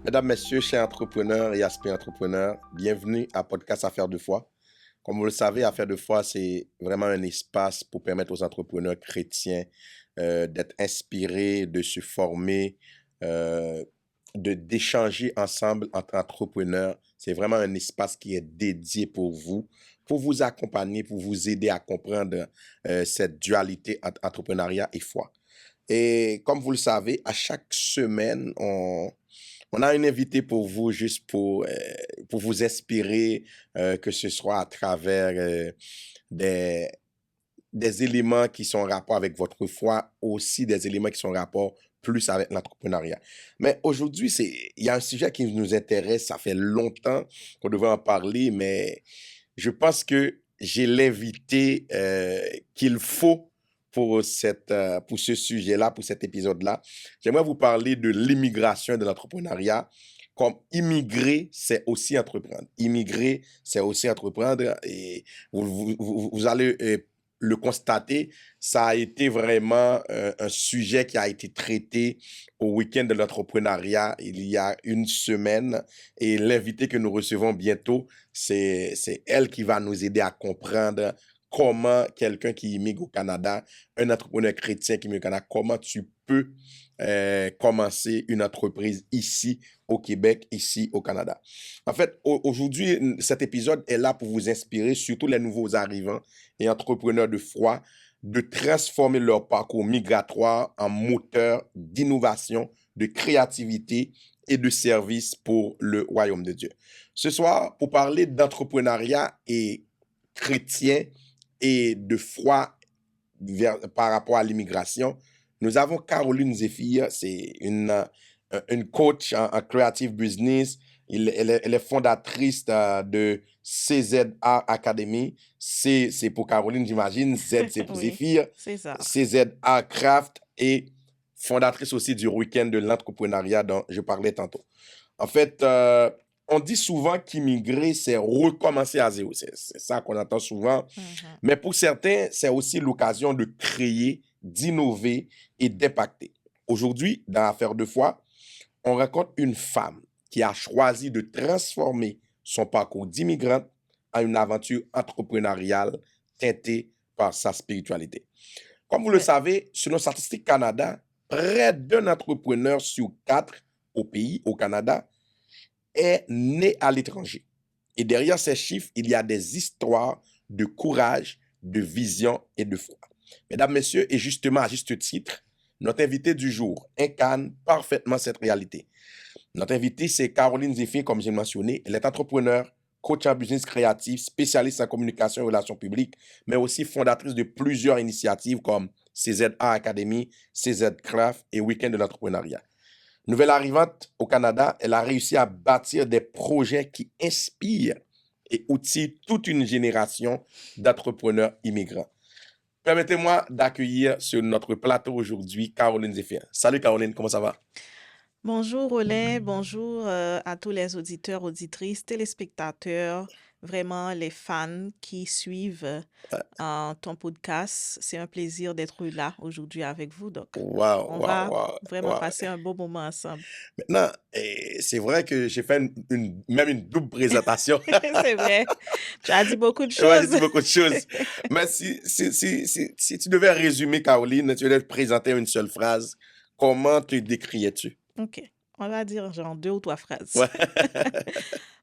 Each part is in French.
Mesdames, Messieurs, chers entrepreneurs et aspirants entrepreneurs, bienvenue à Podcast Affaires de foi. Comme vous le savez, Affaires de foi, c'est vraiment un espace pour permettre aux entrepreneurs chrétiens d'être inspirés, de se former, euh, d'échanger ensemble entre entrepreneurs. C'est vraiment un espace qui est dédié pour vous accompagner, pour vous aider à comprendre cette dualité entre entrepreneuriat et foi. Et comme vous le savez, à chaque semaine, on a un invité pour vous, juste pour vous inspirer, que ce soit à travers des, des éléments qui sont en rapport avec votre foi, aussi des éléments qui sont en rapport plus avec l'entrepreneuriat. Mais aujourd'hui, il y a un sujet qui nous intéresse, ça fait longtemps qu'on devait en parler, mais je pense que j'ai l'invité qu'il faut pour ce sujet-là, pour cet épisode-là. J'aimerais vous parler de l'immigration et de l'entrepreneuriat. Comme immigrer, c'est aussi entreprendre. Immigrer, c'est aussi entreprendre. Et vous allez le constater, ça a été vraiment un sujet qui a été traité au week-end de l'entrepreneuriat il y a une semaine. Et l'invité que nous recevons bientôt, c'est elle qui va nous aider à comprendre comment quelqu'un qui immigre au Canada, un entrepreneur chrétien qui immigre au Canada, comment tu peux commencer une entreprise ici au Québec, ici au Canada. En fait, aujourd'hui, cet épisode est là pour vous inspirer, surtout les nouveaux arrivants et entrepreneurs de foi, de transformer leur parcours migratoire en moteur d'innovation, de créativité et de service pour le royaume de Dieu. Ce soir, pour parler d'entrepreneuriat et chrétien et de foi par rapport à l'immigration, nous avons Caroline Zéphir, c'est une coach en creative business. Elle est fondatrice de CZA Academy. C'est pour Caroline, j'imagine. Z, c'est pour Oui, Zéphir. c'est ça. CZA Craft et fondatrice aussi du week-end de l'entrepreneuriat dont je parlais tantôt. En fait, on dit souvent qu'immigrer, c'est recommencer à zéro. C'est ça qu'on entend souvent. Mhm. Mais pour certains, c'est aussi l'occasion de créer, d'innover et d'impacter. Aujourd'hui, dans l'affaire de foi, on rencontre une femme qui a choisi de transformer son parcours d'immigrante en une aventure entrepreneuriale teintée par sa spiritualité. Comme vous le Ouais. savez, selon Statistique Canada, près d'un entrepreneur sur quatre au pays, au Canada, est né à l'étranger. Et derrière ces chiffres, il y a des histoires de courage, de vision et de foi. Mesdames, Messieurs, et justement à juste titre, notre invité du jour incarne parfaitement cette réalité. Notre invitée, c'est Caroline Zéphir, comme j'ai mentionné. Elle est entrepreneur, coach en business créatif, spécialiste en communication et relations publiques, mais aussi fondatrice de plusieurs initiatives comme CZA Academy, CZ Craft et Week-end de l'entrepreneuriat. Nouvelle arrivante au Canada, elle a réussi à bâtir des projets qui inspirent et outillent toute une génération d'entrepreneurs immigrants. Permettez-moi d'accueillir sur notre plateau aujourd'hui Caroline Zéphir. Salut Caroline, comment ça va? Bonjour Olin, bonjour à tous les auditeurs, auditrices, téléspectateurs, vraiment les fans qui suivent ton podcast. C'est un plaisir d'être là aujourd'hui avec vous. Donc, Waouh, on waouh, va waouh, vraiment waouh. passer un beau moment ensemble. Maintenant, c'est vrai que j'ai fait même une double présentation. C'est vrai, tu as dit beaucoup de Ouais, j'ai choses. dit beaucoup de choses. Mais si tu devais résumer, Caroline, tu devais te présenter une seule phrase, comment te décrirais-tu? Ok, on va dire genre 2 ou 3 phrases. Ouais.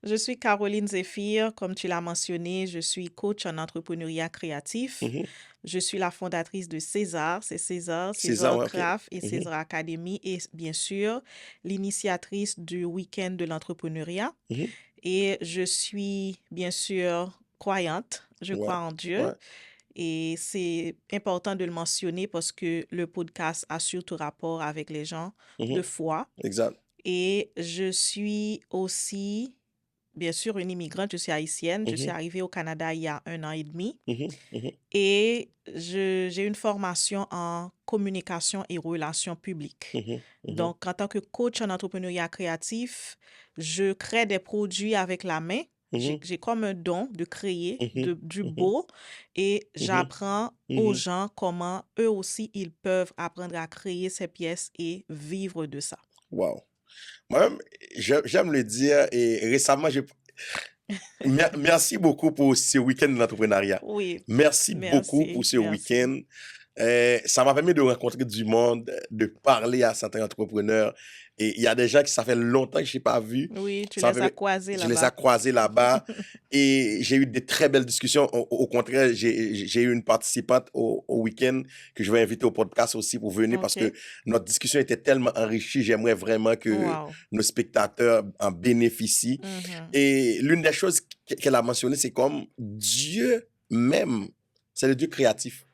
Je suis Caroline Zéphir, comme tu l'as mentionné, je suis coach en entrepreneuriat créatif. Mhm. Je suis la fondatrice de César, c'est César, C'est ça, César ouais, ok. Craft et Mhm, César Academy et bien sûr l'initiatrice du week-end de l'entrepreneuriat. mhm. Et je suis bien sûr croyante, je Ouais, crois en Dieu ouais. et c'est important de le mentionner parce que le podcast a surtout rapport avec les gens de Mhm. foi. Exact. Et je suis aussi bien sûr une immigrante, je suis haïtienne. Je suis Mhm, arrivée au Canada il y a 1 an et demi mhm, mhm, et j'ai une formation en communication et relations publiques. mhm, mhm, Donc, en tant que coach en entrepreneuriat créatif, je crée des produits avec la main. J'ai, mhm, j'ai comme un don de créer mhm, du mhm, beau et mhm, j'apprends aux mhm. gens comment eux aussi ils peuvent apprendre à créer ces pièces et vivre de ça. Wow. Moi-même, j'aime le dire, et récemment, merci beaucoup pour ce week-end de l'entrepreneuriat. Oui, Merci beaucoup pour merci, ce merci. week-end. Ça m'a permis de rencontrer du monde, de parler à certains entrepreneurs. Et il y a des gens que ça fait longtemps que je n'ai pas vu. Oui, tu Ça m'a les as permis, croisés je les ai là-bas. croisés là-bas et j'ai eu de très belles discussions. Au contraire, j'ai eu une participante au week-end que je vais inviter au podcast aussi pour venir parce que OK. notre discussion était tellement enrichie. J'aimerais vraiment que Wow. nos spectateurs en bénéficient. Mhm. Et l'une des choses qu'elle a mentionnées, c'est comme Dieu même, c'est le Dieu créatif.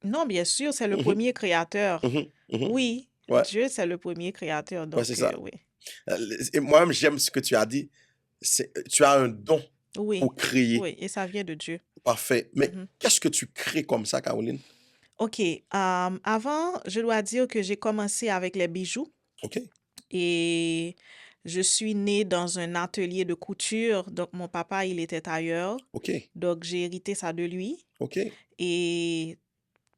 Non, bien sûr, c'est le Mhm, premier créateur. mhm, mhm. Oui, Ouais, Dieu, c'est le premier créateur, ouais, c'est donc ça. oui. Et moi-même, j'aime ce que tu as dit. Tu as un don Oui, pour créer. oui, et ça vient de Dieu. Parfait. Mais Mhm. qu'est-ce que tu crées comme ça, Caroline? OK, avant, je dois dire que j'ai commencé avec les bijoux OK, et je suis née dans un atelier de couture. Donc, mon papa, il était tailleur, OK, donc j'ai hérité ça de lui. OK. Et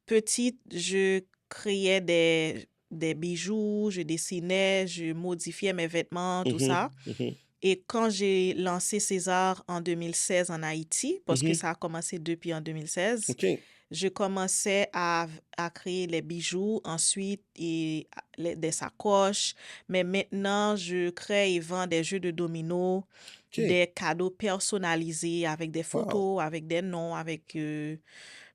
petite, je créais des bijoux, je dessinais, je modifiais mes vêtements, tout Mhm, ça. mhm, Et quand j'ai lancé César en 2016 en Haïti, parce que mhm. ça a commencé depuis en 2016, OK, je commençais à créer les bijoux, ensuite des sacoches. Mais maintenant, je crée et vends des jeux de dominos, OK. des cadeaux personnalisés avec des Wow. photos, avec des noms, avec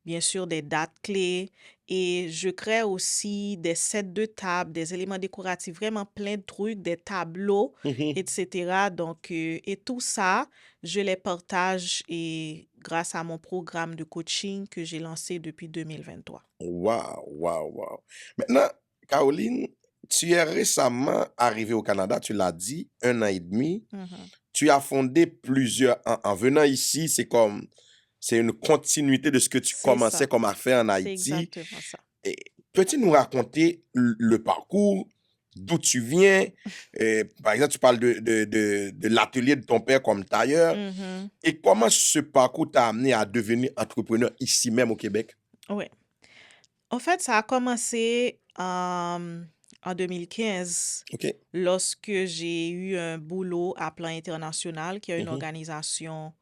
bien sûr des dates clés. Et je crée aussi des sets de table, des éléments décoratifs, vraiment plein de trucs, des tableaux, Mhm. etc. Donc, et tout ça, je les partage et grâce à mon programme de coaching que j'ai lancé depuis 2023. Wow, wow, wow. Maintenant, Caroline, tu es récemment arrivée au Canada, tu l'as dit, 1 an et demi. Mhm. Tu as fondé plusieurs. En venant ici, c'est une continuité de ce que tu C'est commençais ça. comme à faire en C'est Haïti. exactement ça. Et peux-tu nous raconter le parcours, d'où tu viens? Par exemple, tu parles de l'atelier de ton père comme tailleur. Mhm. Et comment ce parcours t'a amené à devenir entrepreneur ici même au Québec? Ouais. En fait, ça a commencé en 2015 OK. lorsque j'ai eu un boulot à plan international, qui est une Mhm, organisation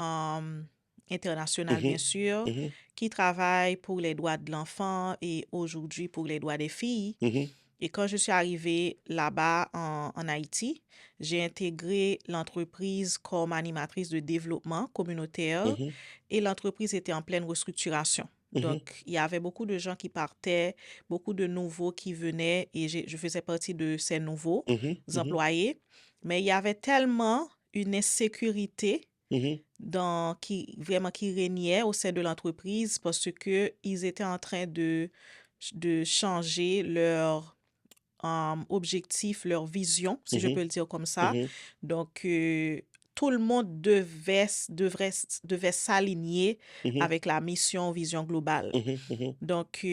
euh, internationale, bien mhm, sûr, mhm, qui travaille pour les droits de l'enfant et aujourd'hui pour les droits des filles. mhm, Et quand je suis arrivée là-bas en Haïti, j'ai intégré l'entreprise comme animatrice de développement communautaire mhm, et l'entreprise était en pleine restructuration. mhm, Donc, il y avait beaucoup de gens qui partaient, beaucoup de nouveaux qui venaient et je faisais partie de ces nouveaux mhm, mhm, employés. Mais il y avait tellement une insécurité mhm, vraiment qui régnait au sein de l'entreprise parce que ils étaient en train de changer leur objectif, leur vision, si je mhm, peux le dire comme ça. mhm, Donc, tout le monde devait s'aligner mhm, avec la mission, vision globale. mhm, mhm, Donc,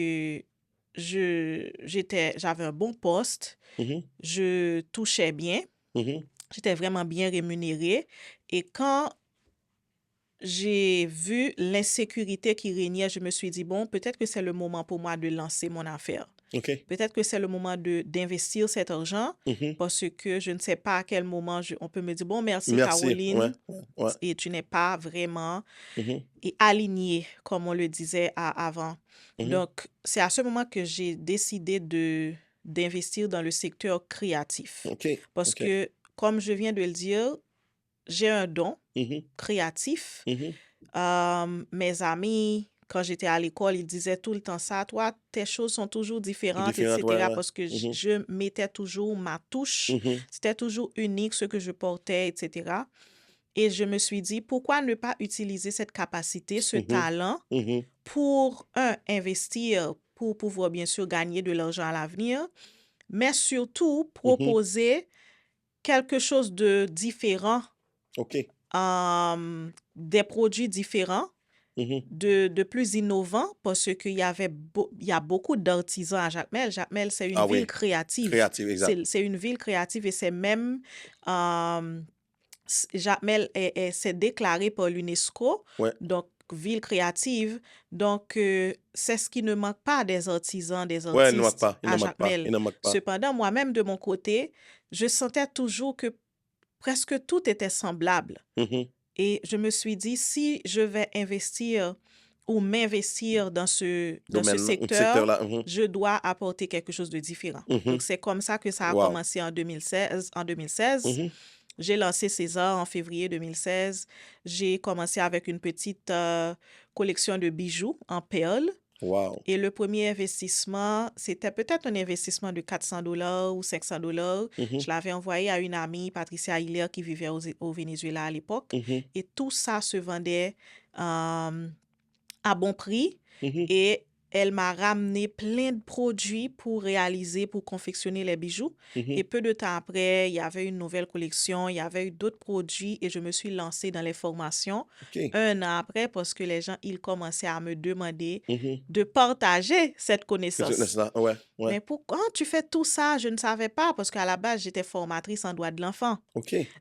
j'avais un bon poste, mhm, je touchais bien, mhm, j'étais vraiment bien rémunérée. Et quand j'ai vu l'insécurité qui régnait, je me suis dit, bon, peut-être que c'est le moment pour moi de lancer mon affaire. OK. Peut-être que c'est le moment d'investir cet argent Mhm. parce que je ne sais pas à quel moment on peut me dire, bon, merci Merci. Ouais, Caroline, ouais, ouais. et tu n'es pas vraiment Mhm, aligné, comme on le disait avant. mhm. Donc, c'est à ce moment que j'ai décidé d'investir dans le secteur créatif. OK. Parce OK. que, comme je viens de le dire, j'ai un don Mhm, créatif. mhm. Mes amis, quand j'étais à l'école, ils disaient tout le temps ça. Toi, tes choses sont toujours différentes, Différente, ouais, etc. ouais. Parce que Mhm, je mettais toujours ma touche. mhm, C'était toujours unique ce que je portais, etc. Et je me suis dit, pourquoi ne pas utiliser cette capacité, ce mhm, talent mhm, pour, investir, pour pouvoir bien sûr gagner de l'argent à l'avenir, mais surtout mhm. proposer quelque chose de différent, OK. des produits différents Mhm. de plus innovant parce il y a beaucoup d'artisans à Jacmel. Jacmel, c'est une Ah ville oui, créative. créative, exact. C'est une ville créative et c'est même Jacmel c'est déclaré par l'UNESCO. Ouais. Donc, ville créative. Donc, c'est ce qui ne manque pas des artisans, des Ouais, il ne manque artistes pas. Il à ne manque pas. Jacmel. Il ne manque pas. Cependant, moi-même, de mon côté, je sentais toujours que presque tout était semblable. Mhm. Et je me suis dit, si je vais investir ou m'investir dans ce Domaine, secteur, secteur-là. je dois apporter quelque chose de différent. Donc, c'est comme ça que ça a Wow. commencé en 2016. Mhm. J'ai lancé César en février 2016. J'ai commencé avec une petite collection de bijoux en perles. Wow. Et le premier investissement, c'était peut-être un investissement de $400 ou $500. Je l'avais envoyé à une amie, Patricia Hiller, qui vivait au Venezuela à l'époque. Et tout ça se vendait à bon prix. Et elle m'a ramené plein de produits pour confectionner les bijoux. Et peu de temps après, il y avait une nouvelle collection, il y avait eu d'autres produits et je me suis lancée dans les formations un an après parce que les gens, ils commençaient à me demander de partager cette connaissance. Ouais. Mais pourquoi tu fais tout ça? Je ne savais pas parce qu'à la base, j'étais formatrice en droit de l'enfant.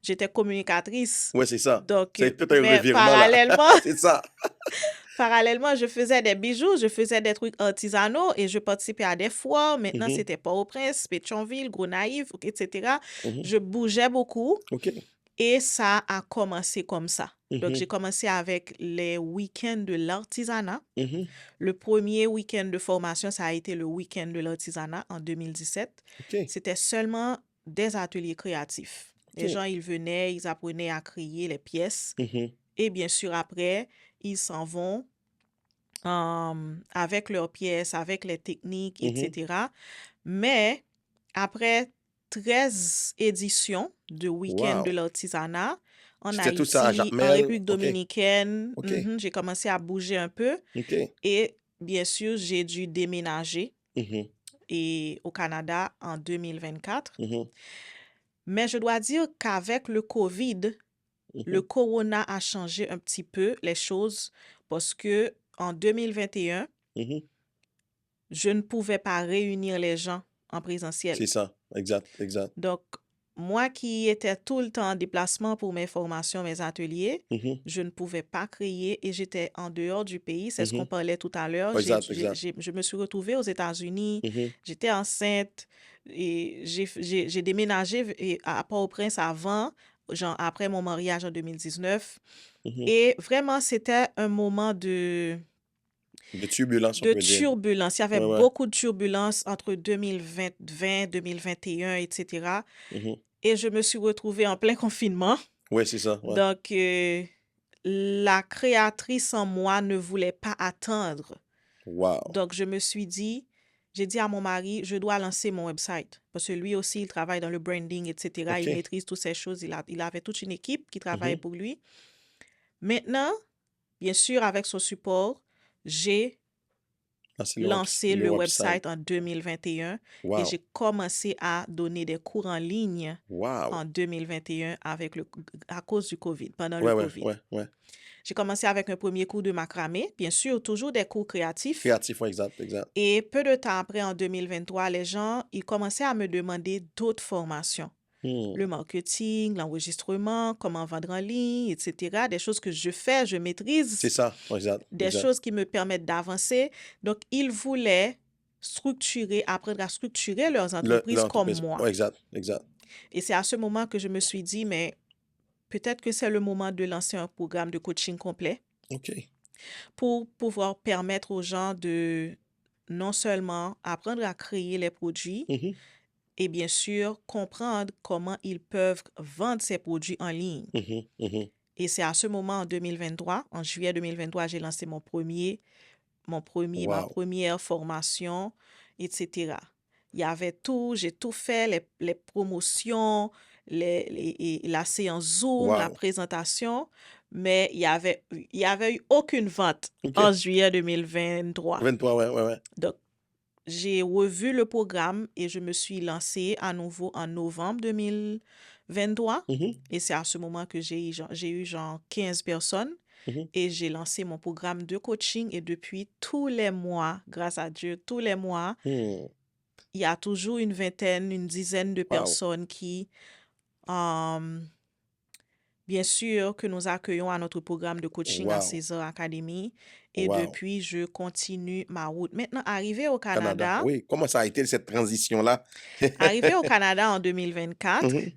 J'étais communicatrice. Ouais, c'est ça. Donc, c'est tout un mais revirement parallèlement, c'est ça. Parallèlement, je faisais des bijoux, je faisais des trucs artisanaux et je participais à des foires. Maintenant, c'était Port-au-Prince, Pétionville, Gros-Naïf, etc. Je bougeais beaucoup et ça a commencé comme ça. Donc, j'ai commencé avec les week-ends de l'artisanat. Le premier week-end de formation, ça a été le week-end de l'artisanat en 2017. C'était seulement des ateliers créatifs. Les gens, ils venaient, ils apprenaient à créer les pièces. Et bien sûr, après, ils s'en vont avec leurs pièces, avec les techniques, etc. Mais après 13 éditions de week-end de l'artisanat en C'était tout ça à Haïti, en Jacmel. République dominicaine, j'ai commencé à bouger un peu. Et bien sûr, j'ai dû déménager au Canada en 2024. Mais je dois dire qu'avec le COVID, le corona a changé un petit peu les choses parce que en 2021, je ne pouvais pas réunir les gens en présentiel. C'est ça, exact. Donc, moi qui étais tout le temps en déplacement pour mes formations, mes ateliers, je ne pouvais pas créer et j'étais en dehors du pays. C'est ce qu'on parlait tout à l'heure. Je me suis retrouvée aux États-Unis, j'étais enceinte et j'ai déménagé à Port-au-Prince après mon mariage en 2019. Et vraiment, c'était un moment de turbulence, il y avait beaucoup de turbulences entre 2020, 2021, etc. Et je me suis retrouvée en plein confinement. Oui, c'est ça. Ouais. Donc, la créatrice en moi ne voulait pas attendre. Wow. Donc, j'ai dit à mon mari, je dois lancer mon website. Parce que lui aussi, il travaille dans le branding, etc. Il maîtrise toutes ces choses. Il avait toute une équipe qui travaillait pour lui. Maintenant, bien sûr, avec son support, j'ai lancé le website en 2021 et j'ai commencé à donner des cours en ligne en 2021 à cause du COVID, pendant le COVID. J'ai commencé avec un premier cours de macramé, bien sûr, toujours des cours créatifs. Oui, exact. Et peu de temps après, en 2023, les gens, ils commençaient à me demander d'autres formations. Le marketing, l'enregistrement, comment vendre en ligne, etc. Des choses que je fais, je maîtrise. C'est ça, exact. Des choses qui me permettent d'avancer. Donc, ils voulaient apprendre à structurer leurs entreprises comme moi. Exact. Et c'est à ce moment que je me suis dit, mais peut-être que c'est le moment de lancer un programme de coaching complet pour pouvoir permettre aux gens de non seulement apprendre à créer les produits, et bien sûr, comprendre comment ils peuvent vendre ces produits en ligne. Et c'est à ce moment, en 2023, en juillet 2023, j'ai lancé ma première formation, etc. Il y avait tout, j'ai tout fait, les promotions, la séance Zoom, la présentation, mais il y avait eu aucune vente en juillet 2023. Donc, j'ai revu le programme et je me suis lancée à nouveau en novembre 2023. Et c'est à ce moment que j'ai eu genre 15 personnes. Et j'ai lancé mon programme de coaching. Et depuis tous les mois, grâce à Dieu, tous les mois, il y a toujours une dizaine de personnes qui bien sûr que nous accueillons à notre programme de coaching à Wow, César Academy et wow. depuis, je continue ma route. Maintenant, arrivé au Canada, Canada, oui. Comment ça a été cette transition-là? arrivé au Canada en 2024, Mhm.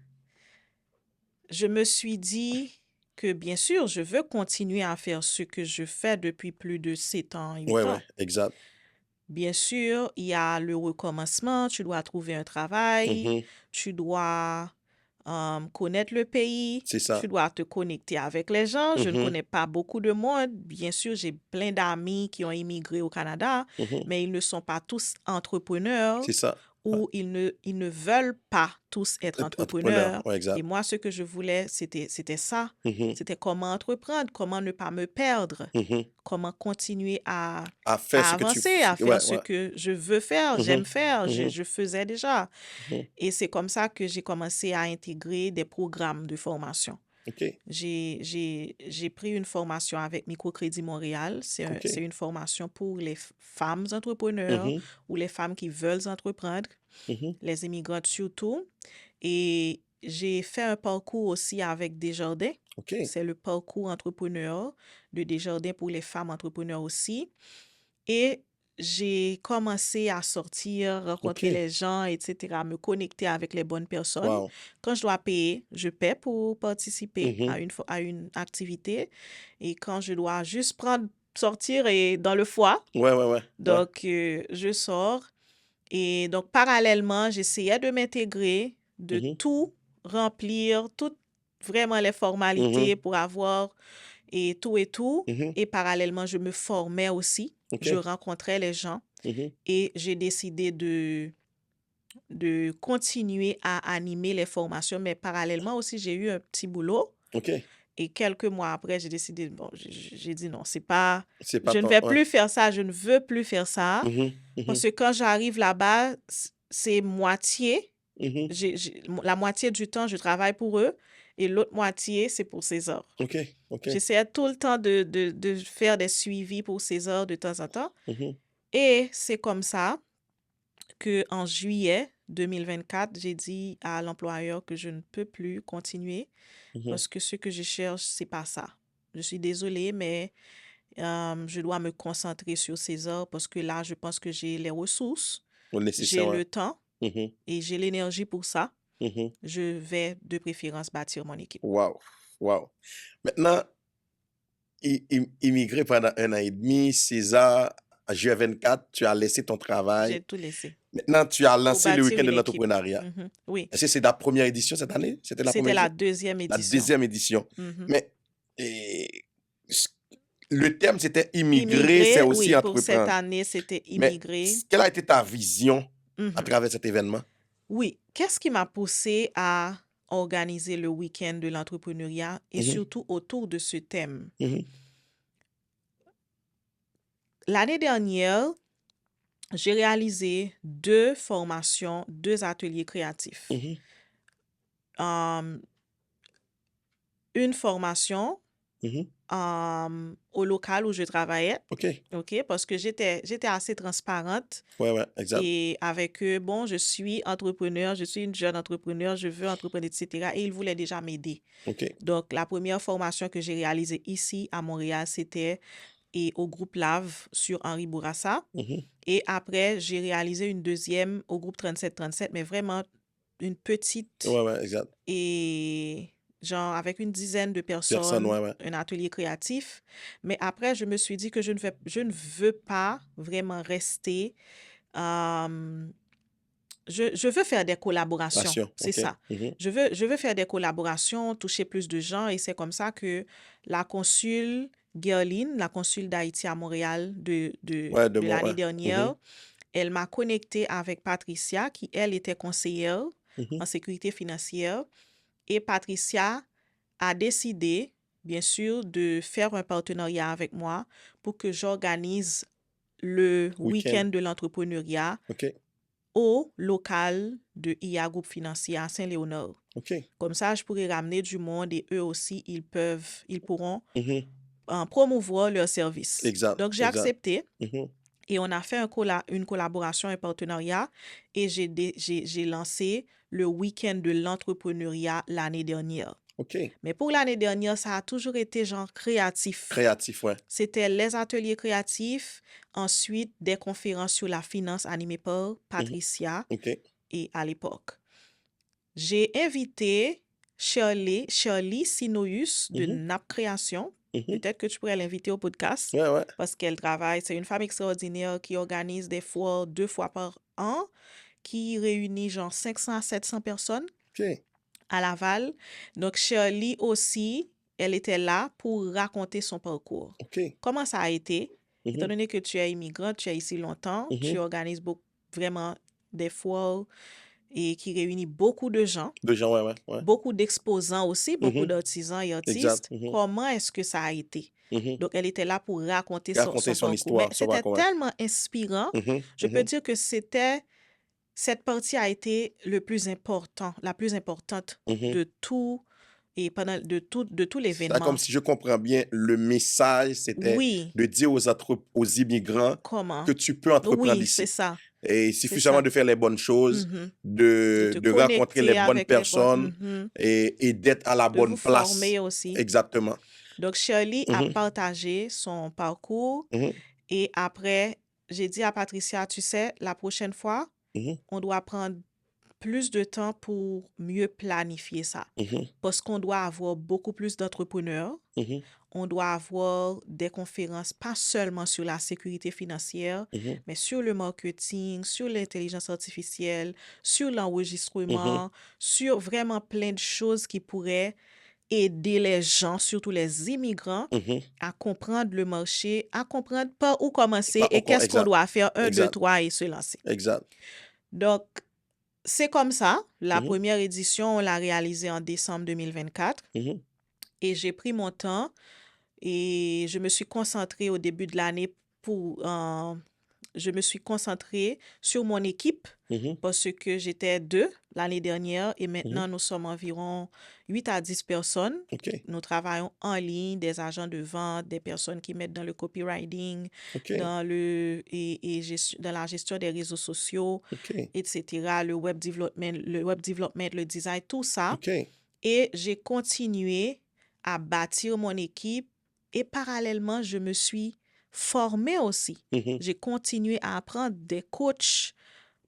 je me suis dit que bien sûr, je veux continuer à faire ce que je fais depuis plus de 7 ans, Ouais, 8 ouais, ans. exact. Bien sûr, il y a le recommencement, tu dois trouver un travail, Mhm. tu dois connaître le pays, C'est tu ça. dois te connecter avec les gens. Je ne Mhm. connais pas beaucoup de monde. Bien sûr, j'ai plein d'amis qui ont immigré au Canada, Mhm. mais ils ne sont pas tous entrepreneurs C'est ça. Ouais. ou ils ne veulent pas tous être Être entrepreneur, entrepreneurs. ouais, Et exact. moi, ce que je voulais, c'était ça. Mhm. C'était comment entreprendre, comment ne pas me perdre, Mhm. comment continuer À faire à ce que tu avancer, à fais. faire Ouais, ce ouais. que je veux faire, Mhm. j'aime faire, Mhm. je faisais déjà. Mhm. Et c'est comme ça que j'ai commencé à intégrer des programmes de formation. OK. J'ai pris une formation avec Microcrédit Montréal. C'est OK. une formation pour les femmes entrepreneurs Mhm. ou les femmes qui veulent entreprendre, Mhm. les immigrantes surtout. Et j'ai fait un parcours aussi avec Desjardins. OK. C'est le parcours entrepreneur de Desjardins pour les femmes entrepreneurs aussi. Et j'ai commencé à sortir, rencontrer OK. les gens, etc., me connecter avec les bonnes personnes. Wow. Quand je dois payer, je paie pour participer Mhm. à une activité. Et quand je dois juste sortir et dans le foie, Ouais, ouais, ouais. Ouais. donc je sors. Et donc, parallèlement, j'essayais de m'intégrer, de Mhm. tout remplir, toutes vraiment les Mhm. formalités pour avoir et tout et tout. Mhm. Et parallèlement, je me formais aussi. Je OK. rencontrais les gens Mhm. et j'ai décidé de continuer à animer les formations. Mais parallèlement aussi, j'ai eu un petit boulot. OK. Et quelques mois après, j'ai décidé, bon, j'ai dit non, c'est pas, C'est pas je ne ton. vais Ouais. plus faire ça, je ne veux plus faire ça. Mhm. Parce Mhm. que quand j'arrive là-bas, c'est moitié. Mhm. La moitié du temps, je travaille pour eux et l'autre moitié, c'est pour César. OK. OK. J'essayais tout le temps de faire des suivis pour César de temps en temps. Mhm. Et c'est comme ça que en juillet 2024, j'ai dit à l'employeur que je ne peux plus continuer Mhm. parce que ce que je cherche, c'est pas ça. Je suis désolée, mais je dois me concentrer sur César parce que là, je pense que j'ai les ressources, Au j'ai nécessaire, ouais. le temps Mhm. et j'ai l'énergie pour ça. Mhm. Je vais de préférence bâtir mon équipe. Wow. Wow. Maintenant, immigré pendant 1 an et demi, César, en juillet 24, tu as laissé ton J'ai travail. tout laissé Maintenant, tu as pour lancé le bâtir week-end de une équipe. l'entrepreneuriat. Mhm. Oui, Est-ce que c'est la première édition cette année? C'était la première c'était la édition? deuxième La édition. deuxième édition. Mhm. Mais et, s- le thème, c'était immigrer, c'est Immigré, oui, aussi pour cette entreprendre. année, c'était Mais immigré. quelle a été ta vision à Mhm. travers cet événement? Oui, qu'est-ce qui m'a poussé à organiser le week-end de l'entrepreneuriat et Mhm. surtout autour de ce thème? Mhm. L'année dernière, j'ai réalisé 2 formations, 2 ateliers créatifs. Mhm. Um, une formation Mhm. au local où je travaillais, OK. OK, parce que j'étais assez transparente Ouais, ouais, exact. et avec eux, bon, je suis entrepreneur, je suis une jeune entrepreneur, je veux entreprendre, etc. Et ils voulaient déjà m'aider. OK. Donc, la première formation que j'ai réalisée ici à Montréal, c'était au groupe Lave sur Henri Bourassa. Mhm. Et après, j'ai réalisé une deuxième au groupe 3737, mais vraiment une petite Ouais, ouais, exact. et genre avec une dizaine de Personne, personnes, ouais, ouais. un atelier créatif. Mais après, je me suis dit que je ne veux pas vraiment rester. euh, je veux faire des collaborations, Passion. c'est OK. ça. Mhm. Je veux faire des collaborations, toucher plus de gens et c'est comme ça que la consul Guerline, la consul d'Haïti à Montréal Ouais, de de moi, l'année ouais. Mhm. dernière, elle m'a connectée avec Patricia qui, elle, était conseillère Mhm. en sécurité financière. Et Patricia a décidé, bien sûr, de faire un partenariat avec moi pour que j'organise le week-end Week-end. de l'entrepreneuriat OK. au local de IA Groupe Financier à Saint-Léonard. OK. Comme ça, je pourrais ramener du monde et eux aussi, ils pourront Mhm. promouvoir leurs services. Exact. Donc, j'ai Exact. accepté Mhm. et on a fait une collaboration, un partenariat et j'ai lancé le week-end de l'entrepreneuriat l'année dernière. OK. Mais pour l'année dernière, ça a toujours été genre créatif. Créatif, ouais. C'était les ateliers créatifs, ensuite des conférences sur la finance animées par Patricia OK. et à l'époque. J'ai invité Shirley Sinoïus de NAP Création. Peut-être que tu pourrais l'inviter au podcast Ouais, ouais. parce qu'elle travaille. C'est une femme extraordinaire qui organise des foires 2 fois par an, qui réunit genre 500 à 700 personnes OK. à Laval. Donc, Shirley aussi, elle était là pour raconter son parcours. OK. Comment ça a été? Étant donné que tu es immigrante, tu es ici longtemps, tu organises vraiment des foires et qui réunit beaucoup de gens, De gens, ouais, ouais. beaucoup d'exposants aussi, beaucoup d'artisans et Exact. artistes. Comment est-ce que ça a été? Donc, elle était là pour raconter Raconter son son parcours. Mais histoire, son c'était parcours, ouais. tellement inspirant. Je peux dire que cette partie a été la plus importante de tout et de tout C'est comme l'événement. si je comprends bien, le message, c'était Oui, de dire aux immigrants comment? que tu peux entreprendre Oui, c'est ici. ça. Et il C'est suffit seulement ça. de faire les bonnes choses, De te de rencontrer les connecter bonnes avec les bonnes. personnes et d'être à la De vous bonne place. former aussi. Exactement. Donc, Shirley a partagé son parcours et après, j'ai dit à Patricia, tu sais, la prochaine fois, on doit prendre plus de temps pour mieux planifier ça. Parce qu'on doit avoir beaucoup plus d'entrepreneurs. On doit avoir des conférences, pas seulement sur la sécurité financière, mais sur le marketing, sur l'intelligence artificielle, sur l'enregistrement, sur vraiment plein de choses qui pourraient aider les gens, surtout les immigrants, à comprendre le marché, à comprendre par où commencer et qu'est-ce qu'on Exact. doit faire, 1, 2, Exact. 3 et se lancer. Exact. Donc, c'est comme ça. La première édition, on l'a réalisée en décembre 2024 et j'ai pris mon temps et je me suis concentrée au début de l'année je me suis concentrée sur mon équipe parce que j'étais 2 l'année dernière et maintenant nous sommes environ 8 à 10 personnes. OK. Nous travaillons en ligne, des agents de vente, des personnes qui mettent dans le copywriting, OK. dans dans la gestion des réseaux sociaux, OK. etc., le web development, le design, tout ça. OK. Et j'ai continué à bâtir mon équipe et parallèlement, je me suis formée aussi. J'ai continué à apprendre des coachs.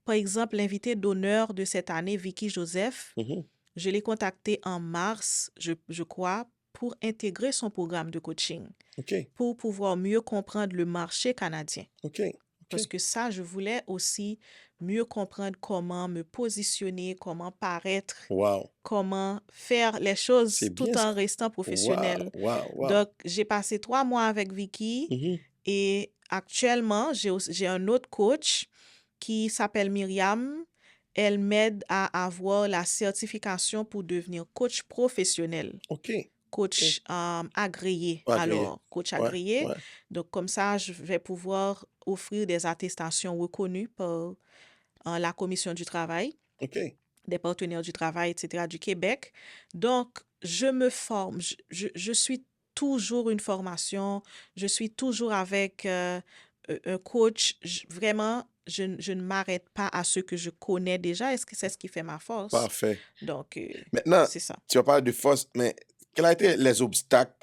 Par exemple, l'invité d'honneur de cette année, Vicky Joseph, je l'ai contacté en mars, je crois, pour intégrer son programme de coaching, OK. pour pouvoir mieux comprendre le marché canadien. OK. Parce que ça, je voulais aussi mieux comprendre comment me positionner, comment paraître, Wow. comment faire les choses C'est bien tout en ça. restant professionnel. Wow. Donc, j'ai passé 3 mois avec Vicky et actuellement, j'ai un autre coach qui s'appelle Myriam. Elle m'aide à avoir la certification pour devenir coach professionnel. OK. Coach agréé. Agréé. Alors, coach Ouais, agréé. ouais. Donc, comme ça, je vais pouvoir offrir des attestations reconnues par la Commission du travail, OK. des partenaires du travail, etc., du Québec. Donc, je me forme. Je suis toujours une formation. Je suis toujours avec un coach. Vraiment, je ne m'arrête pas à ce que je connais déjà. Est-ce que c'est ce qui fait ma force? Parfait. Donc, Maintenant, c'est ça. tu vas parler de force, mais quels ont été les obstacles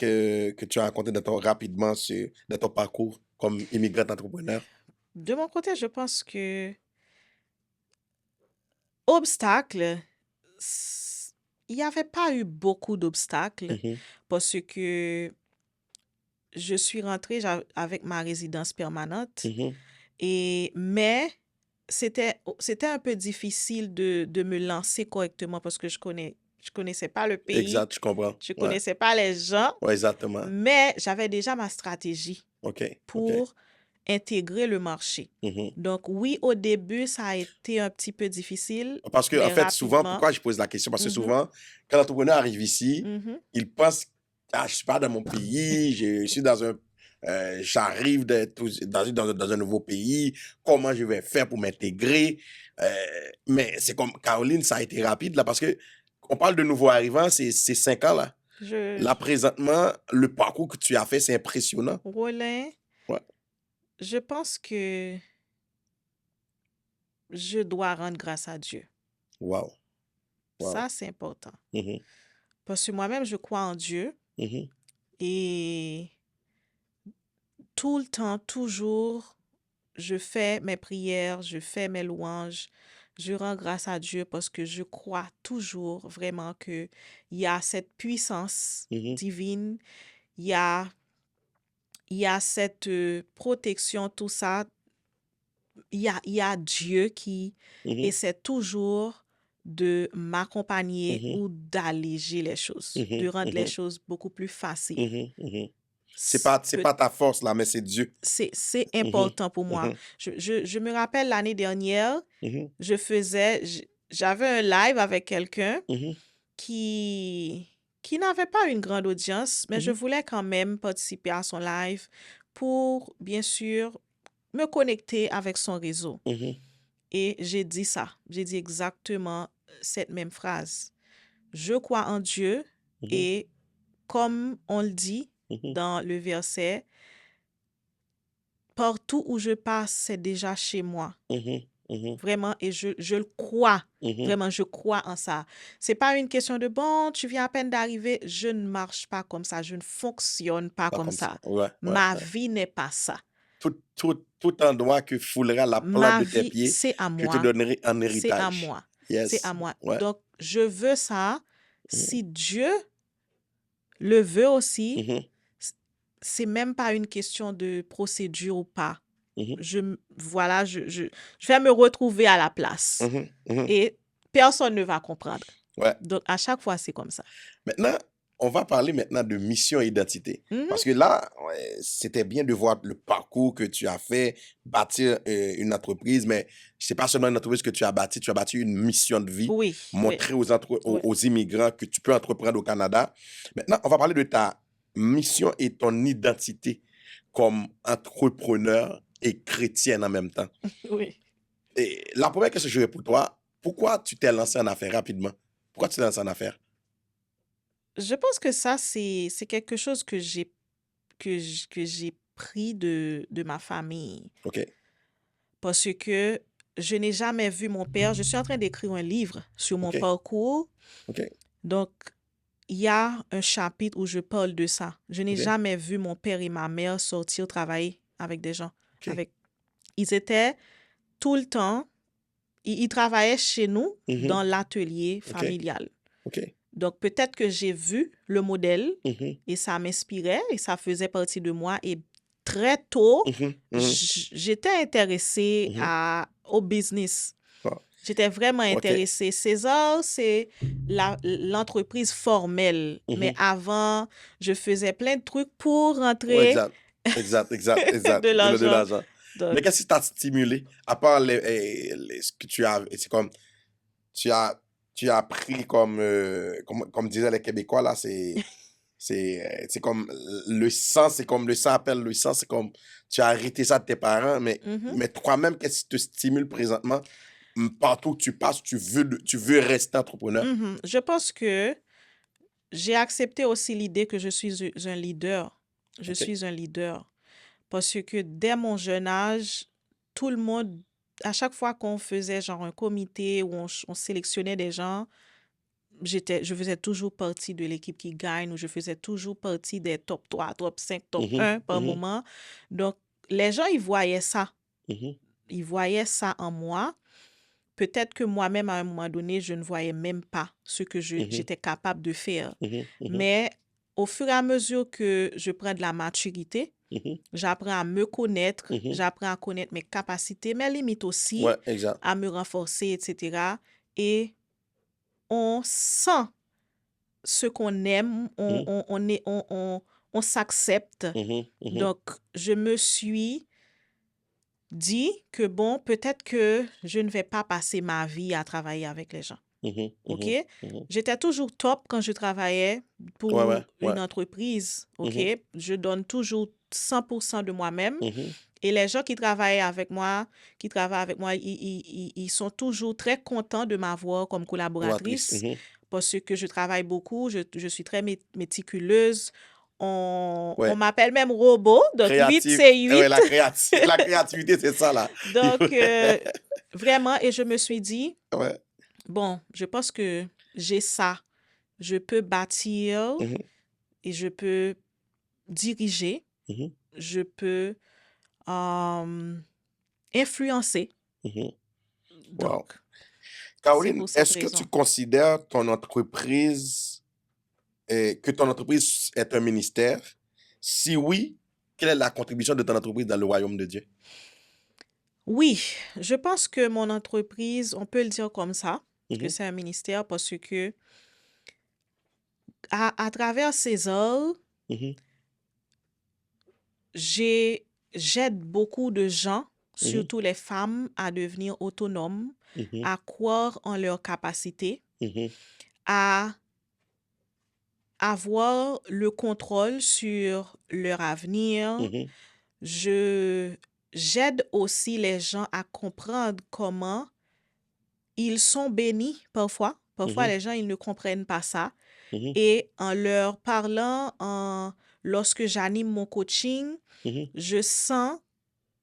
que tu as rencontrés rapidement dans ton parcours comme immigrante entrepreneur? De mon côté, je pense que obstacles, il n'y avait pas eu beaucoup d'obstacles parce que je suis rentrée avec ma résidence permanente, mais c'était un peu difficile de me lancer correctement parce que je connaissais pas le pays, Exact, je comprends. je Ouais. connaissais pas les gens, Ouais, exactement. mais j'avais déjà ma stratégie OK. OK. pour intégrer le marché. Donc oui, au début, ça a été un petit peu difficile, Parce que, en mais fait, souvent, rapidement. pourquoi je pose la question? Parce que souvent, quand l'entrepreneur arrive ici, il pense, ah, je suis pas dans mon pays, je suis j'arrive dans un nouveau pays, comment je vais faire pour m'intégrer? Mais c'est comme Caroline, ça a été rapide, là, parce que on parle de nouveaux arrivants, c'est 5 ans, là. Là, présentement, le parcours que tu as fait, c'est impressionnant. Rollin, Ouais. je pense que je dois rendre grâce à Dieu. Wow. Ça, c'est important. Parce que moi-même, je crois en Dieu Mhm, et tout le temps, toujours, je fais mes prières, je fais mes louanges, je rends grâce à Dieu parce que je crois toujours vraiment que il y a cette puissance mhm, divine, il y a, il y a cette protection, tout ça. Il y a Dieu qui mhm, essaie toujours de m'accompagner mhm, ou d'alléger les choses, de mhm, rendre les mhm, choses beaucoup plus faciles. mhm, mhm. S- C'est peut- pas ta force là, mais c'est Dieu. c'est Mhm, important pour moi. mhm, Je me rappelle l'année dernière, mhm, j'avais un live avec quelqu'un mhm, qui, qui n'avait pas une grande audience, mais je mhm, voulais quand même participer à son live pour, bien sûr, me connecter avec son réseau. mhm, Et j'ai dit ça. J'ai dit exactement cette même phrase. Je crois en Dieu mhm, et comme on le dit mhm, dans le verset, partout où je passe, c'est déjà chez moi. mhm, mhm, Vraiment, et je le crois. mhm. Vraiment, je crois en ça. C'est pas une question de bon, tu viens à peine d'arriver. Je ne marche pas comme ça. Je ne fonctionne pas Pas comme comme ça. ça. Ouais, ouais, Ma ouais. vie n'est pas ça. Tout endroit que foulera la plante Ma de tes vie, pieds, c'est à je te moi. donnerai en C'est à héritage. moi. C'est Yes. à moi. Ouais. Donc, je veux ça. Mhm, Si Dieu le veut aussi, mhm, c- c'est même pas une question de procédure ou pas. mhm, Voilà, je vais me retrouver à la place mhm, mhm. et personne ne va comprendre. Ouais. Donc, à chaque fois, c'est comme ça. Maintenant, on va parler maintenant de mission et identité. Mhm. Parce que là, ouais, c'était bien de voir le parcours que tu as fait, bâtir une entreprise, mais c'est pas seulement une entreprise que tu as bâti une mission de vie, Oui, oui, montrer oui. aux immigrants que tu peux entreprendre au Canada. Maintenant, on va parler de ta mission et ton identité comme entrepreneur et chrétienne en même temps. Oui. Et la première question que j'aurais pour toi, pourquoi tu t'es lancé en affaires rapidement? Pourquoi tu t'es lancé en affaires? Je pense que ça, c'est quelque chose que j'ai pris de ma famille. OK, Parce que je n'ai jamais vu mon père. Je suis en train d'écrire un livre sur mon OK, parcours. OK, Donc, il y a un chapitre où je parle de ça. Je n'ai OK, jamais vu mon père et ma mère sortir travailler avec des gens. OK. Avec... Ils étaient tout le temps, ils travaillaient chez nous Mhm, dans l'atelier OK, familial. OK. Donc, peut-être que j'ai vu le modèle Mhm, et ça m'inspirait et ça faisait partie de moi. Et très tôt, mhm, mhm, j'étais intéressée mhm. au business. Ah, J'étais vraiment OK. intéressée. César, c'est l'entreprise formelle. Mais Mhm. avant, je faisais plein de trucs pour Ouais, rentrer exact. Exact, exact, exact. de De l'argent. l'argent. Donc, Mais qu'est-ce qui t'a stimulé? À part ce que tu as, c'est comme, tu as, tu as pris comme disaient les Québécois, là, c'est comme le sang, c'est comme le sang appelle le sang, c'est comme, tu as hérité ça de tes parents, mhm, mais toi-même, qu'est-ce qui te stimule présentement? Partout où tu passes, tu veux rester entrepreneur. mhm. Je pense que j'ai accepté aussi l'idée que je suis un leader. Je OK? suis un leader. Parce que dès mon jeune âge, tout le monde, à chaque fois qu'on faisait genre un comité où on sélectionnait des gens, je faisais toujours partie de l'équipe qui gagne ou je faisais toujours partie des top 3, top 5, top Mhm, 1 par mhm, moment. Donc, les gens, ils voyaient ça. mhm, Ils voyaient ça en moi. Peut-être que moi-même, à un moment donné, je ne voyais même pas ce que mhm, j'étais capable de faire. mhm, mhm, Mais au fur et à mesure que je prends de la maturité, mhm, j'apprends à me connaître, mhm. j'apprends à connaître mes capacités, mes limites Ouais, aussi, exact. à me renforcer, etc. Et on sent ce qu'on aime, Mhm, on s'accepte. mhm, mhm, Donc, je me suis dit que bon, peut-être que je ne vais pas passer ma vie à travailler avec les gens. mhm, OK? mhm, mhm. J'étais toujours top quand je travaillais Ouais, ouais, pour ouais. une entreprise. OK? Mhm, Je donne toujours 100% de moi-même. mhm. Et les gens qui travaillent avec moi, ils sont toujours très contents de m'avoir comme Collaboratrice. collaboratrice Mhm. parce que je travaille beaucoup, je suis très méticuleuse. On Ouais. m'appelle même robot, donc 8, Créative. c'est Ouais, 8. la créativité, c'est ça, là. Il faut- Donc, vraiment, et je me suis dit, Ouais. bon, je pense que j'ai ça je peux bâtir Mhm, et je peux diriger, mhm, je peux euh, influencer. mhm. Wow. Donc, c'est Caroline, pour cette est-ce que tu raison. considères que ton entreprise est un ministère? Si oui, quelle est la contribution de ton entreprise dans le royaume de Dieu? Oui, je pense que mon entreprise, on peut le dire comme ça, que Mhm, c'est un ministère parce que à travers ces heures, mhm, j'aide beaucoup de gens, mhm, surtout les femmes, à devenir autonomes, mhm, à croire en leurs capacités, mhm, à avoir le contrôle sur leur avenir. mhm, Je J'aide aussi les gens à comprendre comment ils sont bénis parfois. Parfois, mhm, les gens, ils ne comprennent pas ça. mhm, Et en leur parlant, lorsque j'anime mon coaching, mhm, je sens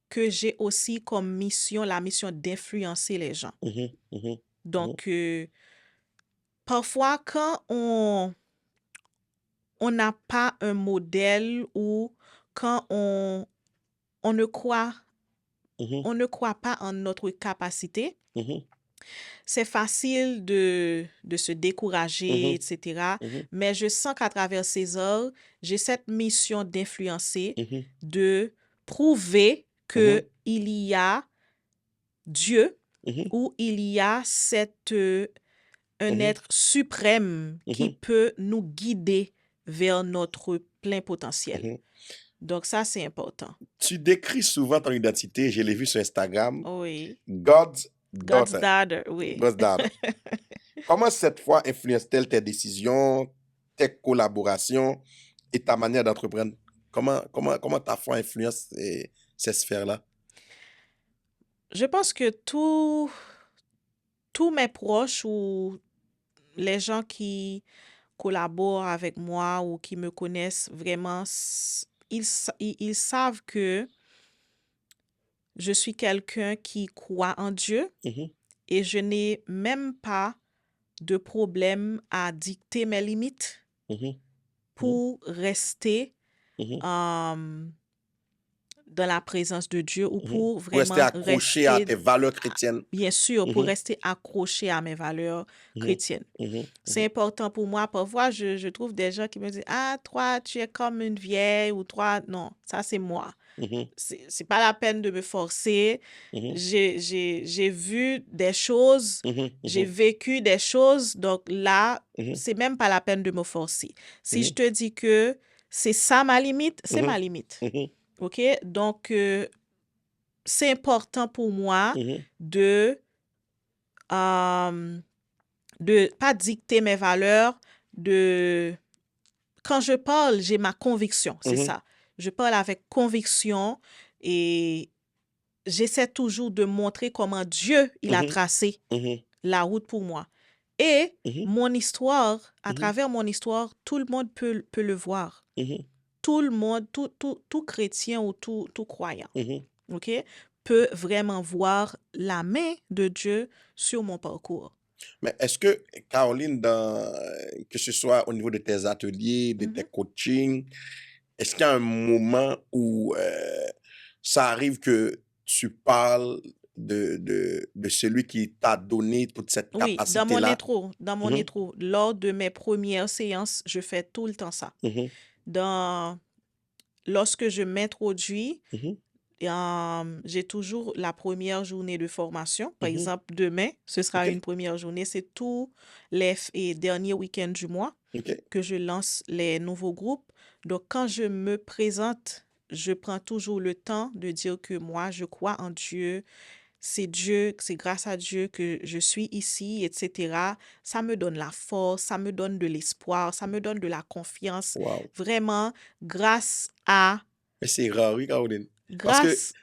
que j'ai aussi comme mission la mission d'influencer les gens. mhm, mhm, mhm, Donc, parfois, quand on n'a pas un modèle ou quand on ne croit, mhm, on ne croit pas en notre capacité, mhm, c'est facile de se décourager, mhm, etc. mhm, Mais je sens qu'à travers ces heures, j'ai cette mission d'influencer, mhm, de prouver mhm, qu'il y a Dieu mhm, ou il y a un mhm, être suprême qui mhm, peut nous guider vers notre plein potentiel. mhm. Donc ça, c'est important. Tu décris souvent ton identité, je l'ai vu sur Instagram, Oui. God's God's daughter, daughter, oui. God's daughter. Comment cette foi influence-t-elle tes décisions, tes collaborations et ta manière d'entreprendre? Comment ta foi influence ces sphères-là? Je pense que tous mes proches ou les gens qui collaborent avec moi ou qui me connaissent vraiment, ils savent que je suis quelqu'un qui croit en Dieu Mhm, et je n'ai même pas de problème à dicter mes limites mhm, mhm, pour rester mhm, euh, dans la présence de Dieu ou mhm. pour Pour rester vraiment accroché à rester, tes valeurs chrétiennes. bien sûr, pour Mhm, rester accroché à mes valeurs mhm, chrétiennes. mhm, C'est mhm, important pour moi. Parfois, je trouve des gens qui me disent, ah, toi, tu es comme une vieille ou toi, non, ça c'est moi. mhm, C'est pas la peine de me forcer. mhm, J'ai vu des choses, mhm, j'ai mhm, vécu des choses, donc là, mhm, c'est même pas la peine de me forcer. Si je mhm, te dis que c'est ça ma limite, c'est mhm, ma limite. mhm, OK? Donc, c'est important pour moi mhm, de, euh, de pas dicter mes valeurs, de quand je parle, j'ai ma conviction, c'est mhm, ça. Je parle avec conviction et j'essaie toujours de montrer comment Dieu, il a mhm, tracé mhm, la route pour moi. Et mhm, mon histoire, à mhm, travers mon histoire, tout le monde peut le voir. mhm, Tout le monde, tout chrétien ou tout croyant, mhm. OK, peut vraiment voir la main de Dieu sur mon parcours. Mais est-ce que, Caroline, que ce soit au niveau de tes ateliers, de tes Mhm. coachings, est-ce qu'il y a un moment où ça arrive que tu parles de celui qui t'a donné toute cette Oui, capacité-là? dans mon Mhm, intro, lors de mes premières séances, je fais tout le temps ça. mhm, Dans, Lorsque je m'introduis, mhm, j'ai toujours la première journée de formation. Par mhm. exemple, demain, ce sera OK, une première journée. C'est tous les et derniers week-ends du mois OK. que je lance les nouveaux groupes. Donc, quand je me présente, je prends toujours le temps de dire que moi, je crois en Dieu. C'est Dieu, c'est grâce à Dieu que je suis ici, etc. Ça me donne la force, ça me donne de l'espoir, ça me donne de la confiance. Wow. Vraiment, grâce à, Mais c'est rare, oui, Caroline. grâce,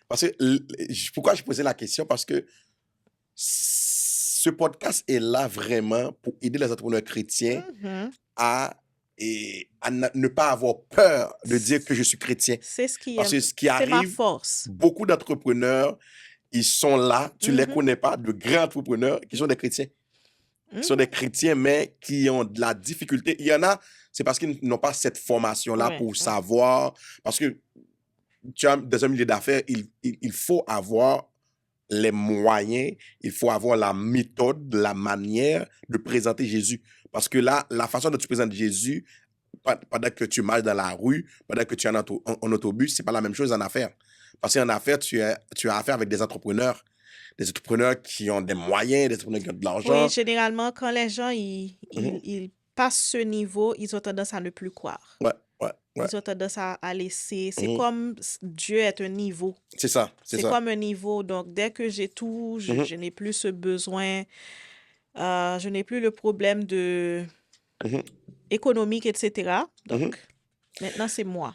Pourquoi je posais la question? Parce que ce podcast est là vraiment pour aider les entrepreneurs chrétiens Mhm. à, à ne pas avoir peur de dire que je suis chrétien. C'est ce qui est, Parce que ce qui c'est ma arrive, force. beaucoup d'entrepreneurs, ils sont là, tu ne les Mhm. connais pas, de grands entrepreneurs qui sont des chrétiens. qui sont des chrétiens, mais qui ont de la difficulté. Il y en a, c'est parce qu'ils n'ont pas cette formation-là Ouais, pour ouais. savoir. Parce que tu as dans un milieu d'affaires, il faut avoir les moyens, il faut avoir la méthode, la manière de présenter Jésus. Parce que là, la façon dont tu présentes Jésus, pendant que tu marches dans la rue, pendant que tu es en autobus, c'est pas la même chose en affaires. Parce qu'en affaires, tu as affaire avec des entrepreneurs qui ont des moyens, des entrepreneurs qui ont de Oui, l'argent. généralement, quand les gens Mhm. ils passent ce niveau, ils ont tendance à ne plus croire. Ouais, ouais, ouais. Ils ont tendance à laisser. C'est Mhm. comme Dieu est un niveau. C'est ça, c'est C'est ça. comme un niveau. Donc, dès que j'ai tout, Mhm. je n'ai plus ce besoin, je n'ai plus le problème de Mhm. économique, etc. Mhm. Donc, maintenant, c'est moi.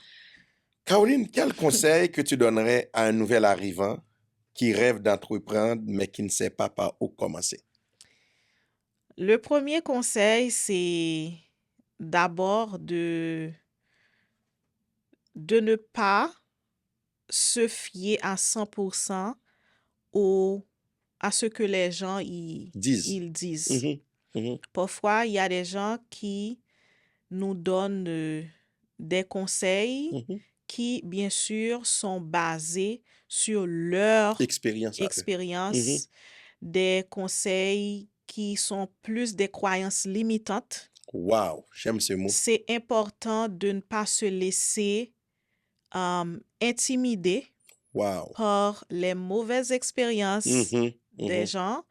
Caroline, quel conseil que tu donnerais à un nouvel arrivant qui rêve d'entreprendre, mais qui ne sait pas par où commencer? Le premier conseil, c'est d'abord de ne pas se fier à 100% à ce que les gens Dis. ils disent. Mhm. Mhm. Parfois, il y a des gens qui nous donnent des conseils Mhm. qui, bien sûr, sont basés sur leur Expérience à eux. Mhm. expérience, des conseils qui sont plus des croyances limitantes. Wow, j'aime ce mot. C'est important de ne pas se laisser intimider Wow. par les mauvaises expériences Mhm. des Mhm. gens.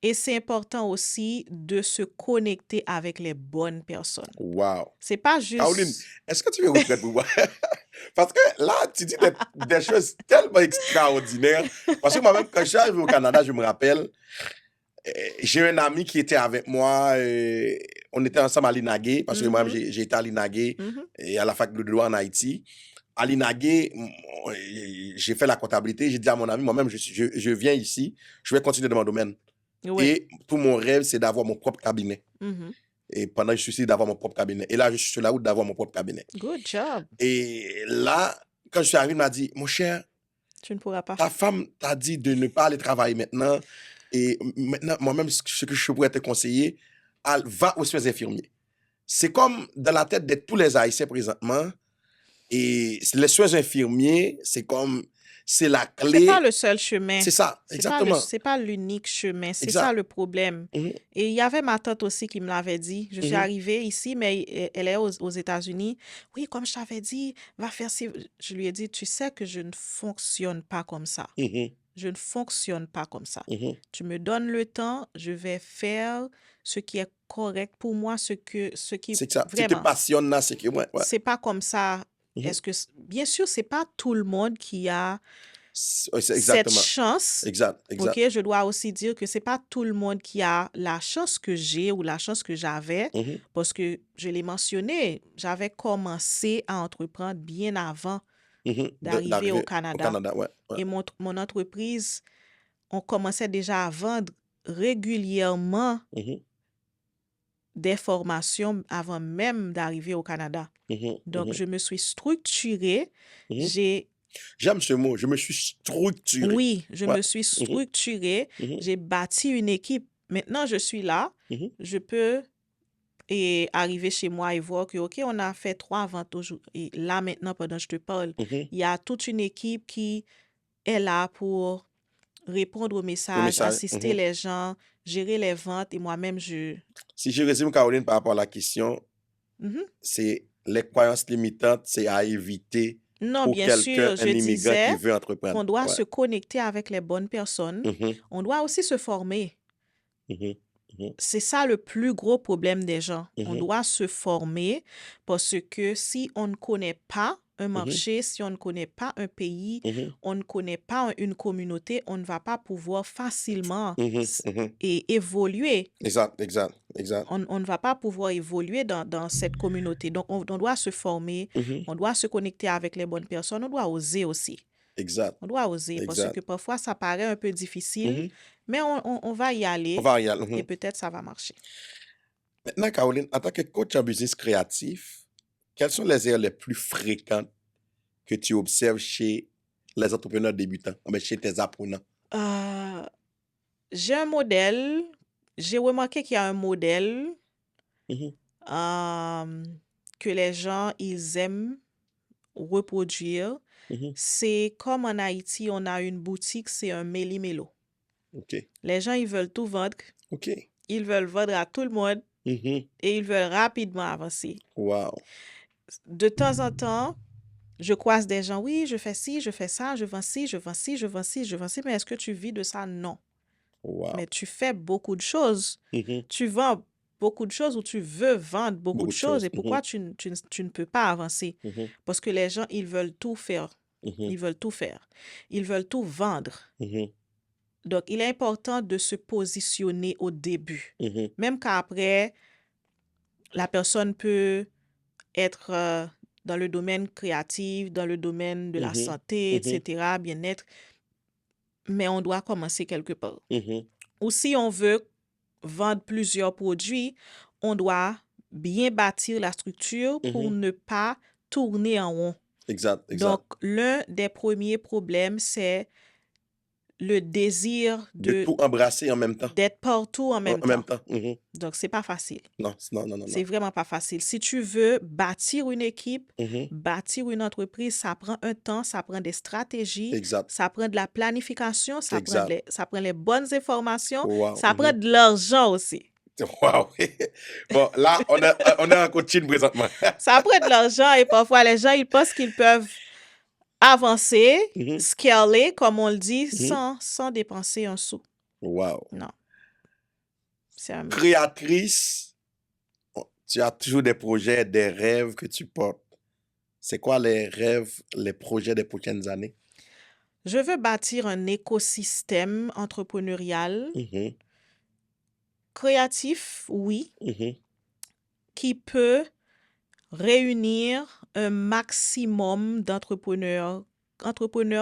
Et c'est important aussi de se connecter avec les bonnes personnes. Wow. C'est pas Caroline, juste... est-ce que tu es retraite pour moi? Parce que là, tu dis des choses tellement extraordinaires. Parce que moi-même, quand je suis arrivé au Canada, je me rappelle, j'ai un ami qui était avec moi. On était ensemble à l'INAGUE, parce que moi-même, j'ai été à l'INAGUE Mhm. et à la fac de droit en Haïti. À l'INAGUE, j'ai fait la comptabilité. J'ai dit à mon ami, moi-même, je viens ici, je vais continuer dans mon domaine. Ouais. Et tout mon rêve, c'est d'avoir mon propre cabinet. Mhm. Et pendant que je suis ici, d'avoir mon propre cabinet. Et là, je suis sur la route d'avoir mon propre cabinet. Good job. Et là, quand je suis arrivé, il m'a dit, mon cher, Tu ne pourras pas. ta femme t'a dit de ne pas aller travailler maintenant. Et maintenant, moi-même, ce que je pourrais te conseiller, va aux soins infirmiers. C'est comme dans la tête de tous les Haïtiens présentement. Et les soins infirmiers, c'est la C'est pas clé. le seul chemin. C'est ça, exactement. C'est pas l'unique chemin. C'est ça Exact. le problème. Mhm. Et il y avait ma tante aussi qui me l'avait dit. Je suis Mhm. arrivée ici, mais elle est aux États-Unis. Oui, comme je t'avais dit, va faire ci. Je lui ai dit, tu sais que je ne fonctionne pas comme ça. Mhm. Je ne fonctionne pas comme ça. Mhm. Tu me donnes le temps, je vais faire ce qui est correct pour moi, ce qui C'est ça. Si tu te vraiment, passionnes là, c'est que, ouais, ouais. c'est pas comme ça. Mhm. Bien sûr, c'est pas tout le monde qui a C'est cette exactement. chance. Exact, exact. Ok, je dois aussi dire que c'est pas tout le monde qui a la chance que j'ai ou la chance que j'avais, Mhm. parce que je l'ai mentionné, j'avais commencé à entreprendre bien avant Mhm. d'arriver au Au Canada. Canada, ouais. Ouais. Et mon entreprise, on commençait déjà à vendre régulièrement Mhm. des formations avant même d'arriver au Canada. Mhm. Donc, Mhm. je me suis structurée. Mhm. J'ai, J'aime ce mot. Je me suis structuré. oui, je Ouais. me suis Mhm. structurée. Mhm. J'ai bâti une équipe. Maintenant, je suis là. Mhm. Je peux arriver chez moi et voir que, OK, on a fait 3 ventes aujourd'hui. Et là, maintenant, pendant que je te parle, Mhm. il y a toute une équipe qui est là pour répondre aux Le messages, message. assister Mhm. les gens, gérer les ventes. Et moi-même, Si je résume, Caroline, par rapport à la question, Mhm. c'est les croyances limitantes, c'est à éviter Non, pour bien quelqu'un, sûr, un je immigrant disais qui veut entreprendre. qu'on doit Ouais. se connecter avec les bonnes personnes. Mhm. On doit aussi se former. Mhm. Mhm. C'est ça le plus gros problème des gens. On Mhm. doit se former parce que si on ne connaît pas un Mhm. marché, si on ne connaît pas un pays, Mhm. on ne connaît pas une communauté, on ne va pas pouvoir facilement Mhm. Mhm. évoluer. Exact, exact, exact. On ne va pas pouvoir évoluer dans cette communauté. Donc, on doit se former, Mhm. on doit se connecter avec les bonnes personnes, on doit oser aussi. Exact, On doit oser parce exact. que parfois, ça paraît un peu difficile, Mhm. mais on va y On aller va y aller. et Mhm. peut-être ça va marcher. Maintenant, Caroline, en tant que coach en business créatif, quelles sont les erreurs les plus fréquentes que tu observes chez les entrepreneurs débutants, chez tes apprenants? Euh, j'ai un modèle j'ai remarqué qu'il y a un modèle Mhm. que les gens, ils aiment reproduire. Mhm. C'est comme en Haïti, on a une boutique, c'est un méli-mélo. OK. Les gens, ils veulent tout vendre. OK. Ils veulent vendre à tout le monde Mhm. et ils veulent rapidement avancer. Wow. De temps en temps, je croise des gens, oui, je fais ci, je fais ça, je vends ci, je vends ci, je vends ci, je vends ci, mais est-ce que tu vis de ça? Non. Wow. Mais tu fais beaucoup de choses. Mhm. Tu vends beaucoup de choses ou tu veux vendre beaucoup Beaucoup de de choses. choses. Et pourquoi tu ne peux pas avancer? Mhm. Parce que les gens, ils veulent tout faire. Mhm. Ils veulent tout faire. Ils veulent tout vendre. Mhm. Donc, il est important de se positionner au début. Mhm. Même qu'après, la personne peut être dans le domaine créatif, dans le domaine de la Mhm. santé, Mhm. etc., bien-être, mais on doit commencer quelque part. Mhm. Ou si on veut vendre plusieurs produits, on doit bien bâtir la structure pour Mhm. ne pas tourner en rond. Exact. Donc, l'un des premiers problèmes, c'est le désir De tout embrasser en même temps. d'être partout en même En même temps. temps. Mhm. Donc, c'est pas facile. Non, non, non, non, C'est non. vraiment pas facile. Si tu veux bâtir une équipe, Mhm. bâtir une entreprise, ça prend un temps, ça prend des stratégies, Exact. ça prend de la planification, ça prend Exact. ça prend les bonnes informations, Wow. ça prend de l'argent aussi. Wow. Bon, là, on est en coaching présentement. Ça prend de l'argent et parfois les gens, ils pensent qu'ils peuvent avancer, Mhm. scaler, comme on le dit, Mhm. sans dépenser un sou. Wow. Non, c'est un mythe. Créatrice, tu as toujours des projets, des rêves que tu portes. C'est quoi les rêves, les projets des prochaines années? Je veux bâtir un écosystème entrepreneurial Mhm. créatif, oui, Mhm. qui peut réunir un maximum entrepreneurs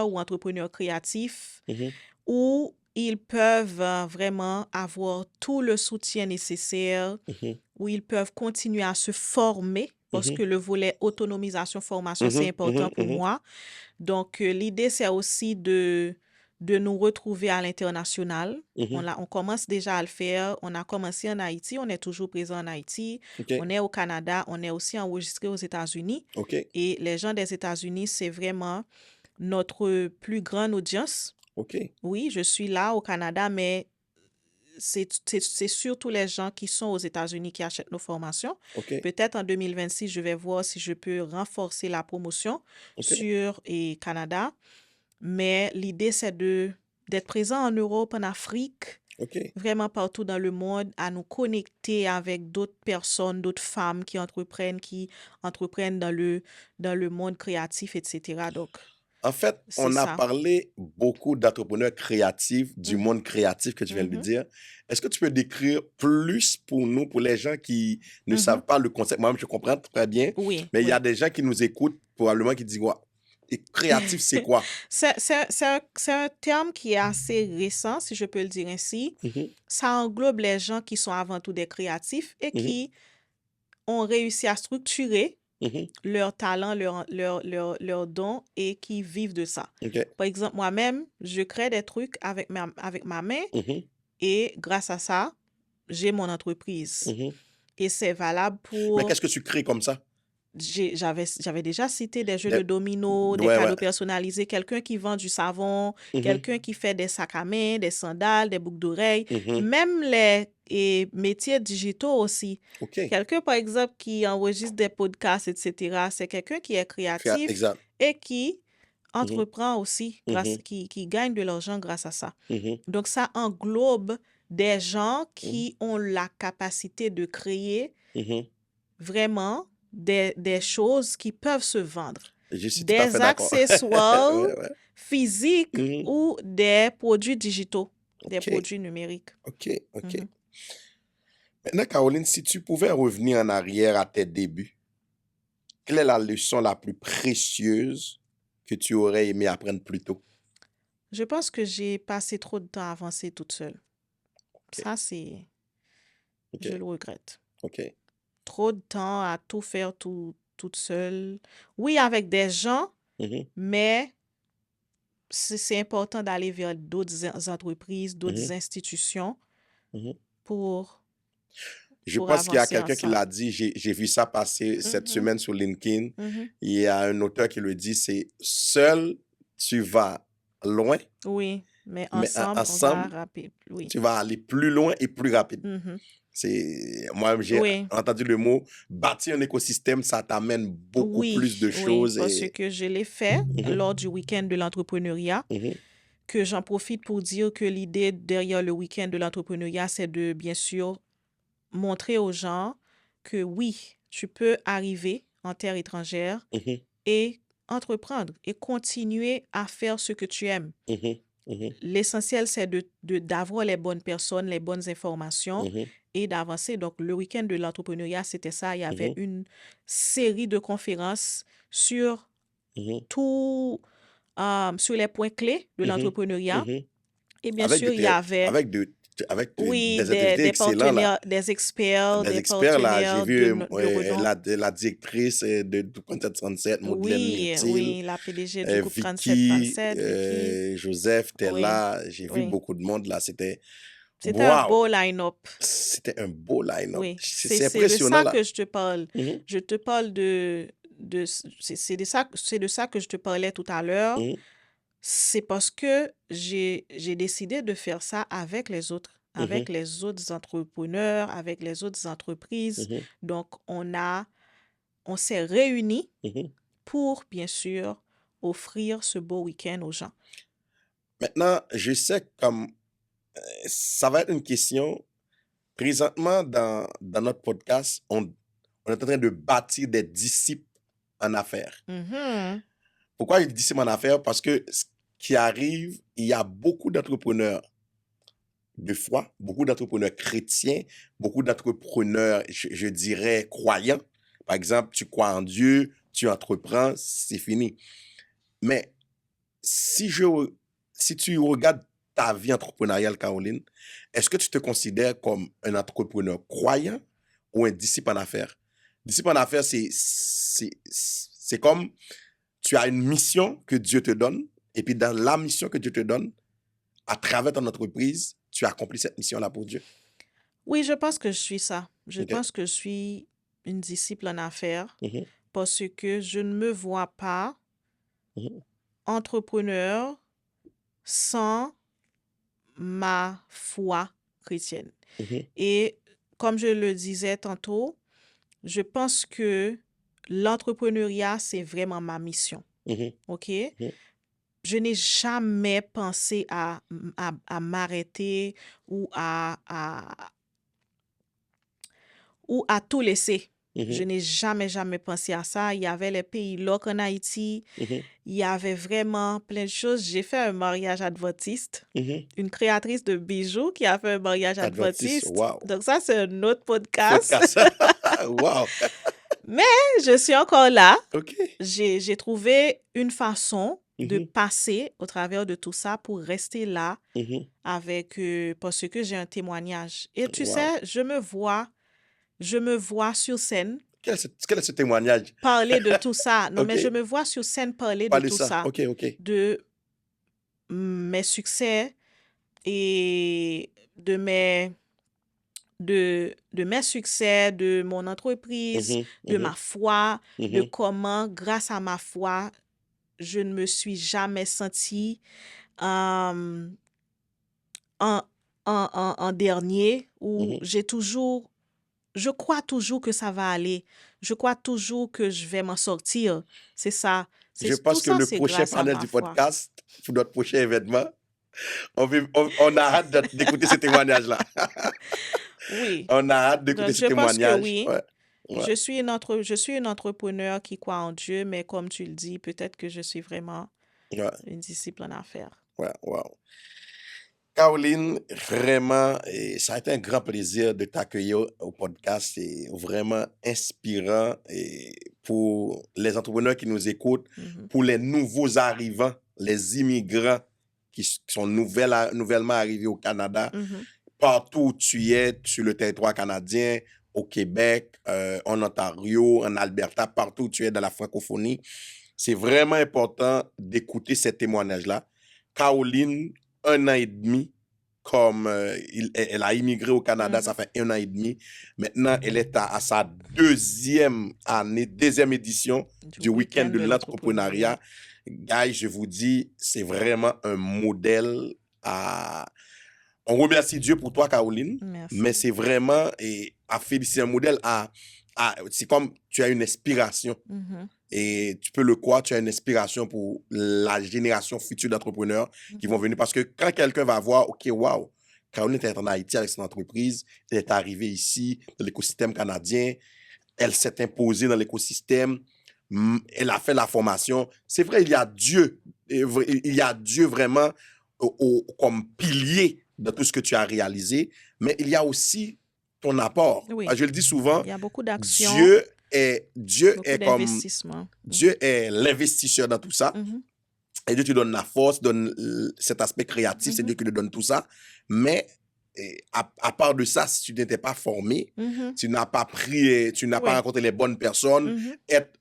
ou entrepreneurs créatifs Mhm. où ils peuvent vraiment avoir tout le soutien nécessaire, Mhm. où ils peuvent continuer à se former, parce Mhm. que le volet autonomisation, formation, c'est Mhm. important Mhm. pour Mhm. moi. Donc, l'idée, c'est aussi de nous retrouver à l'international. Mhm. On commence déjà à le faire. On a commencé en Haïti, on est toujours présent en Haïti. OK. On est au Canada, on est aussi enregistré aux États-Unis. OK. Et les gens des États-Unis, c'est vraiment notre plus grande audience. OK. Oui, je suis là au Canada, mais c'est surtout les gens qui sont aux États-Unis qui achètent nos formations. OK. Peut-être en 2026, je vais voir si je peux renforcer la promotion OK. sur et Canada. Mais l'idée, c'est d'être présent en Europe, en Afrique, OK. vraiment partout dans le monde, à nous connecter avec d'autres personnes, d'autres femmes qui entreprennent dans le monde créatif, etc. Donc, En fait, c'est on a ça. parlé beaucoup d'entrepreneurs créatifs, du Mhm, monde créatif que tu viens de le mhm, dire. Est-ce que tu peux décrire plus pour nous, pour les gens qui ne mhm. savent pas le concept? Moi-même, je comprends très bien, Oui, mais il y a oui. des gens qui nous écoutent probablement qui disent, ouais, et créatif, c'est quoi? C'est un terme qui est assez récent, si je peux le dire ainsi. Mhm. Ça englobe les gens qui sont avant tout des créatifs et Mhm. qui ont réussi à structurer Mhm. leur talent, leur don et qui vivent de ça. OK. Par exemple, moi-même, je crée des trucs avec ma main Mhm. et grâce à ça, j'ai mon entreprise. Mhm. Et c'est valable Mais pour... qu'est-ce que tu crées comme ça? J'avais déjà cité des jeux de Des- dominos, des Ouais, ouais. cadeaux personnalisés, quelqu'un qui vend du savon, Mhm. quelqu'un qui fait des sacs à main, des sandales, des boucles d'oreilles, Mhm. même les métiers digitaux aussi. OK. Quelqu'un, par exemple, qui enregistre des podcasts, etc., c'est quelqu'un qui est créatif Exact. et qui Mhm. entreprend aussi, Mhm. qui gagne de l'argent grâce à ça. Mhm. Donc, ça englobe des gens Mhm. qui ont la capacité de créer Mhm. vraiment des choses qui peuvent se vendre. Je suis tout à fait Des d'accord. accessoires Ouais, ouais. physiques Mhm. ou des produits digitaux, des OK. produits numériques. OK. OK. Mhm. Maintenant, Caroline, si tu pouvais revenir en arrière à tes débuts, quelle est la leçon la plus précieuse que tu aurais aimé apprendre plus tôt? Je pense que j'ai passé trop de temps à avancer toute seule. OK. Ça, c'est... Je OK. le regrette. OK. Trop de temps à tout faire toute seule. Oui, avec des gens, Mhm. mais c'est important d'aller vers d'autres entreprises, d'autres Mhm. institutions Mhm. pour, Je pour pense qu'il y a avancer quelqu'un qui ensemble. l'a dit, j'ai vu ça passer cette Mhm, semaine sur LinkedIn. mhm. Il y a un auteur qui le dit, c'est seul, tu vas loin, Oui, mais mais ensemble, on va ensemble, rapide. Oui. tu vas aller plus loin et plus rapide. Mhm. Moi, j'ai Oui, entendu le mot bâtir un écosystème, ça t'amène beaucoup plus de oui, choses parce et. que je l'ai fait Mhm, lors du week-end de l'entrepreneuriat, mhm, que j'en profite pour dire que l'idée derrière le week-end de l'entrepreneuriat, c'est de, bien sûr, montrer aux gens que oui, tu peux arriver en terre étrangère mhm, et entreprendre et continuer à faire ce que tu aimes. mhm, mhm, L'essentiel, c'est d'avoir les bonnes personnes, les bonnes informations mhm, et d'avancer. Donc, le week-end de l'entrepreneuriat, c'était ça. Il y avait mhm, une série de conférences sur mhm, tout, sur les points clés de mhm, l'entrepreneuriat. mhm. Et bien Avec, sûr, il y avait, des oui, interviewés des excellents, là. partenaires, des experts, Des des experts, là. J'ai partenaires vu de renom. la directrice de Content 37, Madeleine Oui, Myrtil, oui, la PDG du groupe Vicky, 3737, Vicky. Joseph, était Oui, là. J'ai vu oui. beaucoup de monde, là. C'était, C'était un beau waouh! line-up. C'était un beau line-up. Oui, C'est c'est de impressionnant, ça là. que je te parle. Mhm, Je te parle c'est de ça que je te parlais tout à l'heure. mhm, C'est parce que j'ai décidé de faire ça avec les autres, mhm, avec les autres entrepreneurs, avec les autres entreprises. mhm, Donc, on s'est réunis mhm. pour, bien sûr, offrir ce beau week-end aux gens. Maintenant, je sais que comme ça va être une question. Présentement, dans notre podcast, on est en train de bâtir des disciples en affaires. Mhm. Pourquoi je dis disciples en affaires? Parce que ce qui arrive, il y a beaucoup d'entrepreneurs de foi, beaucoup d'entrepreneurs chrétiens, beaucoup d'entrepreneurs, je dirais, croyants. Par exemple, tu crois en Dieu, tu entreprends, c'est fini. Mais si, si tu regardes ta vie entrepreneuriale, Caroline, est-ce que tu te considères comme un entrepreneur croyant ou un disciple en affaires? Disciple en affaires, c'est comme tu as une mission que Dieu te donne, et puis dans la mission que Dieu te donne, à travers ton entreprise, tu accomplis cette mission-là pour Dieu. Oui, je pense que je suis ça. Je OK? pense que je suis une disciple en affaires Mhm, parce que je ne me vois pas mhm, entrepreneur sans ma foi chrétienne. mhm, Et comme je le disais tantôt, je pense que l'entrepreneuriat, c'est vraiment ma mission. mhm, OK? mhm, Je n'ai jamais pensé à m'arrêter ou ou à tout laisser. Je mhm, n'ai jamais, jamais pensé à ça. Il y avait les pays loc en Haïti. mhm, Il y avait vraiment plein de choses. J'ai fait un mariage adventiste. mhm. Une créatrice de bijoux qui a fait un mariage Adventiste, adventiste. wow. Donc ça, c'est un autre podcast. Podcast. Wow. Mais je suis encore là. OK. J'ai trouvé une façon de Mhm, passer au travers de tout ça pour rester là mhm. avec, parce que j'ai un témoignage. Et tu Wow. sais, je me vois sur scène Quel est ce témoignage? parler de tout ça. Non, OK. mais je me vois sur scène parler de Parlez tout ça. ça, OK, OK. de mes succès et de mes succès, de mon entreprise, Mhm, de mhm, ma foi, de mhm, comment, grâce à ma foi, je ne me suis jamais sentie euh, en, en dernier, ou mhm. je crois toujours que ça va aller. Je crois toujours que je vais m'en sortir. C'est ça. Je Tout pense que ça, le c'est prochain grâce à panel ma du foi. podcast, pour notre prochain événement, on a hâte d'écouter ces témoignages-là. Oui. On a hâte d'écouter Donc, ces je pense que témoignages. oui. Ouais. Ouais. Je suis une entrepreneur qui croit en Dieu, mais comme tu le dis, peut-être que je suis vraiment Ouais. une disciple en affaires. Ouais. Wow. Caroline, vraiment, ça a été un grand plaisir de t'accueillir au podcast. C'est vraiment inspirant pour les entrepreneurs qui nous écoutent, Mhm. pour les nouveaux arrivants, les immigrants qui sont nouvellement arrivés au Canada. Mhm. Partout où tu es sur le territoire canadien, au Québec, en Ontario, en Alberta, partout où tu es dans la francophonie, c'est vraiment important d'écouter ces témoignages-là. Caroline, 1 an et demi, comme elle a immigré au Canada, ça fait 1 an et demi. Maintenant, elle est à sa deuxième édition du week-end de l'entrepreneuriat. Guys, je vous dis, c'est vraiment un modèle à... On remercie Dieu pour toi, Caroline. Merci. Mais c'est vraiment à féliciter un modèle c'est comme tu as une inspiration. Et tu peux le croire, tu as une inspiration pour la génération future d'entrepreneurs qui vont venir. Parce que quand quelqu'un va voir, OK, wow, Caroline est en Haïti avec son entreprise, elle est arrivée ici dans l'écosystème canadien, elle s'est imposée dans l'écosystème, elle a fait la formation. C'est vrai, il y a Dieu vraiment comme pilier de tout ce que tu as réalisé, mais il y a aussi ton apport. Oui. Je le dis souvent, il y a beaucoup d'actions. Dieu est comme Dieu est l'investisseur dans tout ça. Et Dieu te donne la force, donne cet aspect créatif, c'est Dieu qui te donne tout ça. Mais à part de ça, si tu n'étais pas formé, tu n'as pas pris, tu n'as pas rencontré les bonnes personnes, être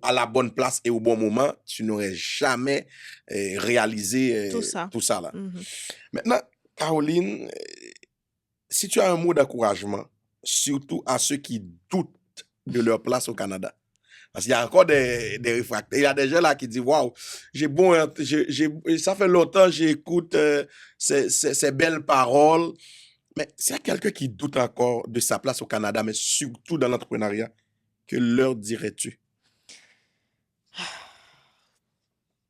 à la bonne place et au bon moment, tu n'aurais jamais réalisé tout ça là. Maintenant, Caroline, si tu as un mot d'encouragement, surtout à ceux qui doutent de leur place au Canada. Parce qu'il y a encore des réfractaires. Il y a des gens là qui disent, waouh, ça fait longtemps que j'écoute ces belles paroles. Mais s'il y a quelqu'un qui doute encore de sa place au Canada, mais surtout dans l'entrepreneuriat, que leur dirais-tu?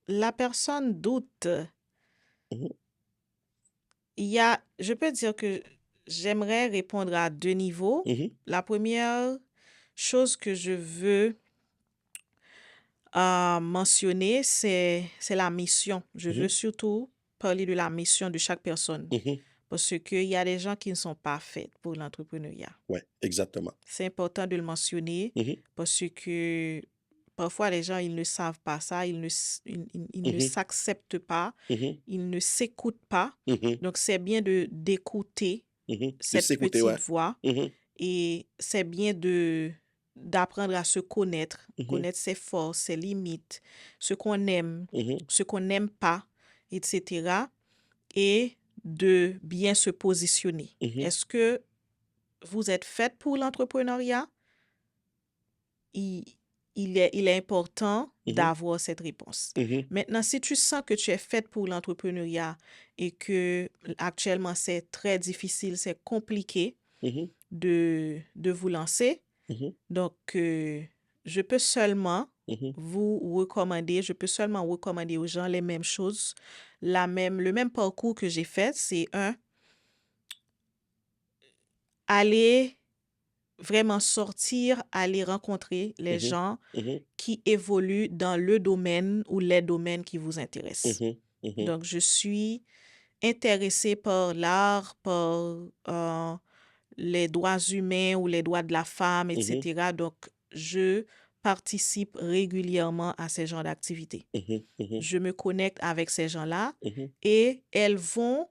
La personne doute. Je peux dire que j'aimerais répondre à 2 niveaux. La première chose que je veux mentionner, c'est la mission. Je veux surtout parler de la mission de chaque personne. Parce qu'il y a des gens qui ne sont pas faits pour l'entrepreneuriat. Oui, exactement. C'est important de le mentionner parce que parfois les gens, ils ne savent pas ça, ils ne s'acceptent pas, ils ne s'écoutent pas. Donc, c'est bien d'écouter cette petite voix et c'est bien d'apprendre à se connaître, connaître ses forces, ses limites, ce qu'on aime, ce qu'on n'aime pas, etc. Et de bien se positionner. Est-ce que vous êtes faite pour l'entrepreneuriat? Il est important d'avoir cette réponse. Maintenant, si tu sens que tu es faite pour l'entrepreneuriat et que actuellement c'est très difficile, c'est compliqué de vous lancer, donc je peux seulement je peux seulement recommander aux gens les mêmes choses, le même parcours que j'ai fait, c'est aller vraiment sortir, aller rencontrer les gens qui évoluent dans le domaine ou les domaines qui vous intéressent. Donc, je suis intéressée par l'art, par les droits humains ou les droits de la femme, etc. Donc, je participe régulièrement à ces genres d'activités. Je me connecte avec ces gens-là et elles vont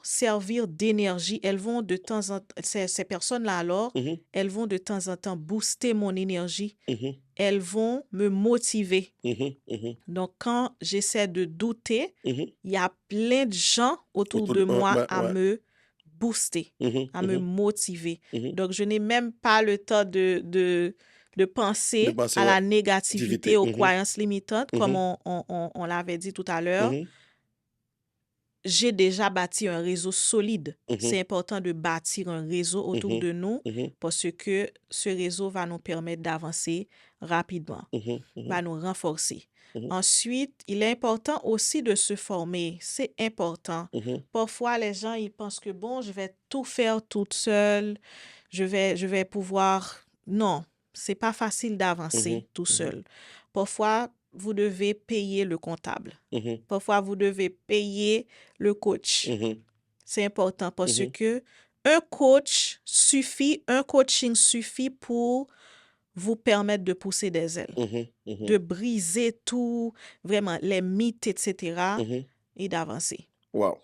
servir d'énergie. Elles vont de temps en temps, ces personnes-là alors, elles vont de temps en temps booster mon énergie. Elles vont me motiver. Donc, quand j'essaie de douter, il y a plein de gens autour de moi à me booster, à me motiver. Donc, je n'ai même pas le temps de penser à la négativité, aux croyances limitantes, comme on l'avait dit tout à l'heure. J'ai déjà bâti un réseau solide. C'est important de bâtir un réseau autour de nous parce que ce réseau va nous permettre d'avancer rapidement, va nous renforcer. Ensuite, il est important aussi de se former. C'est important. Parfois, les gens, ils pensent que, bon, je vais tout faire toute seule. Je vais pouvoir... Non, c'est pas facile d'avancer tout seul. Parfois, vous devez payer le comptable. Parfois, vous devez payer le coach. C'est important parce que un coaching suffit pour vous permettre de pousser des ailes, de briser tout, vraiment, les mythes, etc., et d'avancer. Wow.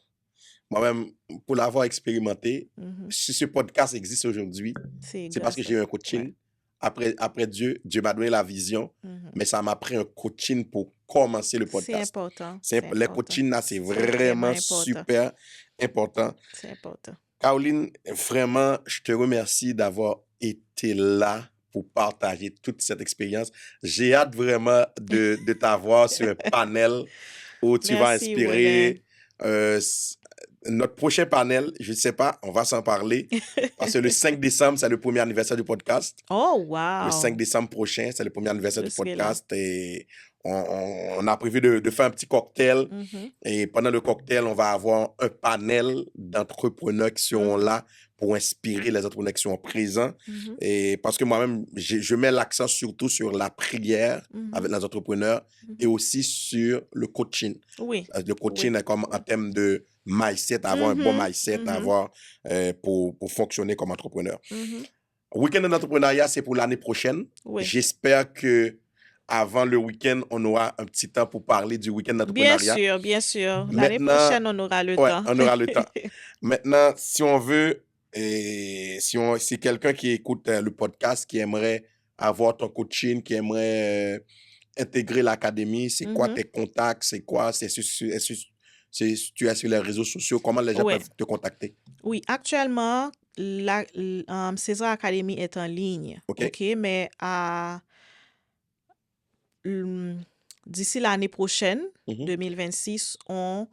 Moi-même, pour l'avoir expérimenté, si ce podcast existe aujourd'hui, c'est parce que j'ai eu un coaching après Dieu, Dieu m'a donné la vision, mais ça m'a pris un coaching pour commencer le C'est podcast. important. Les C'est important. coachings là, c'est C'est vraiment vraiment important. super important. C'est important. Caroline, vraiment, je te remercie d'avoir été là pour partager toute cette expérience. J'ai hâte vraiment de t'avoir sur un panel où tu vas Merci, inspirer notre prochain panel. Je ne sais pas, on va s'en parler. Parce que le 5 décembre, c'est le premier anniversaire du podcast. Oh, Le 5 wow! décembre prochain, c'est le premier anniversaire Je du serai là. podcast. Et on a prévu de faire un petit cocktail. Et pendant le cocktail, on va avoir un panel d'entrepreneurs qui seront là pour inspirer les entrepreneurs qui sont présents. Et parce que moi-même, je mets l'accent surtout sur la prière avec les entrepreneurs et aussi sur le coaching. Oui. Le coaching est comme en termes de mindset, avoir un bon mindset, pour fonctionner comme entrepreneur. Week-end de l'entrepreneuriat, c'est pour l'année prochaine. Oui. J'espère que avant le week-end, on aura un petit temps pour parler du week-end d'entrepreneuriat. Bien sûr, bien sûr. L'année prochaine, on aura le temps. On aura le temps. Maintenant, si on veut, et si quelqu'un qui écoute le podcast, qui aimerait avoir ton coaching, qui aimerait intégrer l'académie, c'est quoi tes contacts, c'est quoi, tu es sur les réseaux sociaux, comment les gens peuvent te contacter? Oui, actuellement, César Academy est en ligne. OK, mais d'ici l'année prochaine, 2026, on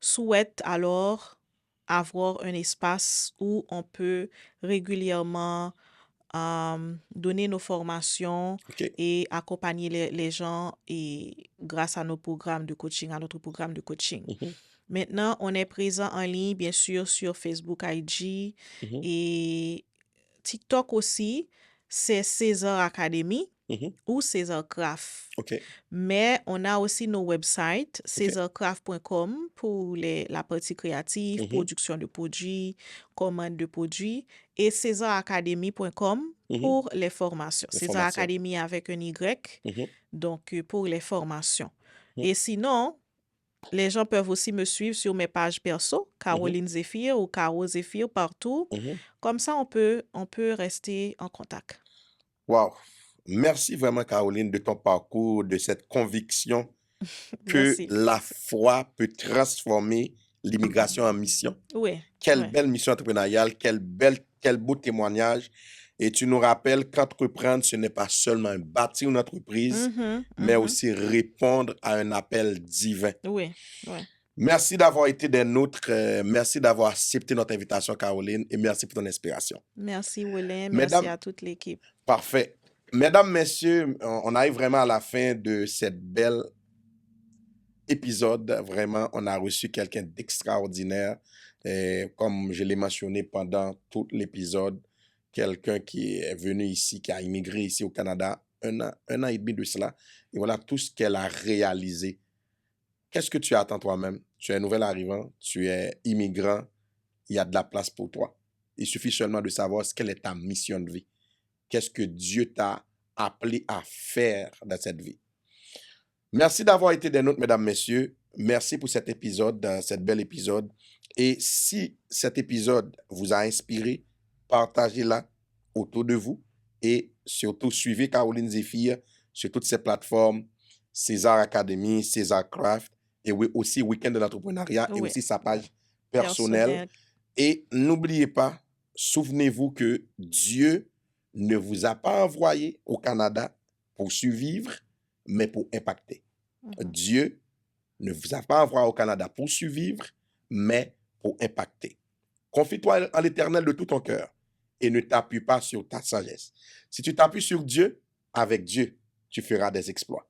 souhaite alors avoir un espace où on peut régulièrement donner nos formations et accompagner les gens et grâce à nos programmes de coaching, à notre programme de coaching. Maintenant, on est présent en ligne, bien sûr, sur Facebook, IG et TikTok aussi. C'est César Academy ou César Craft. Mais on a aussi nos websites, césarcraft.com pour la partie créative, production de produits, commande de produits, et césaracademy.com pour les formations. César Academy avec un Y, donc pour les formations. Et sinon, les gens peuvent aussi me suivre sur mes pages perso, Caroline Zéphir ou Caro Zéphir partout. Comme ça, on peut rester en contact. Wow! Merci vraiment, Caroline, de ton parcours, de cette conviction que la foi peut transformer l'immigration en mission. Oui. Quelle belle mission entrepreneuriale, quel beau témoignage. Et tu nous rappelles qu'entreprendre, ce n'est pas seulement bâtir une entreprise, mais aussi répondre à un appel divin. Oui. Merci d'avoir été des nôtres. Merci d'avoir accepté notre invitation, Caroline, et merci pour ton inspiration. Merci, Willem. Merci à toute l'équipe. Parfait. Mesdames, messieurs, on arrive vraiment à la fin de cette belle épisode. Vraiment, on a reçu quelqu'un d'extraordinaire. Comme je l'ai mentionné pendant tout l'épisode, quelqu'un qui est venu ici, qui a immigré ici au Canada un an et demi de cela. Et voilà tout ce qu'elle a réalisé. Qu'est-ce que tu attends toi-même? Tu es un nouvel arrivant, tu es immigrant, il y a de la place pour toi. Il suffit seulement de savoir quelle est ta mission de vie. Qu'est-ce que Dieu t'a appelé à faire dans cette vie? Merci d'avoir été des nôtres, mesdames, messieurs. Merci pour cet épisode, cet bel épisode. Et si cet épisode vous a inspiré, partagez-la autour de vous et surtout suivez Caroline Zéphir sur toutes ces plateformes, César Academy, César Craft et oui, aussi Week-end de l'entrepreneuriat et aussi sa page personnelle. Et n'oubliez pas, souvenez-vous que Dieu ne vous a pas envoyé au Canada pour survivre, mais pour impacter. Dieu ne vous a pas envoyé au Canada pour survivre, mais pour impacter. Confie-toi en l'Éternel de tout ton cœur et ne t'appuie pas sur ta sagesse. Si tu t'appuies sur Dieu, avec Dieu, tu feras des exploits.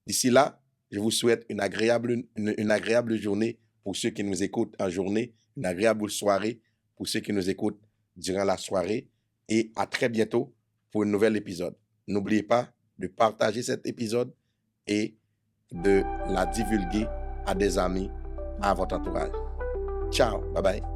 D'ici là, je vous souhaite une agréable journée pour ceux qui nous écoutent en journée, une agréable soirée pour ceux qui nous écoutent durant la soirée et à très bientôt pour un nouvel épisode. N'oubliez pas de partager cet épisode et de la divulguer à des amis, à votre entourage. Ciao, bye bye.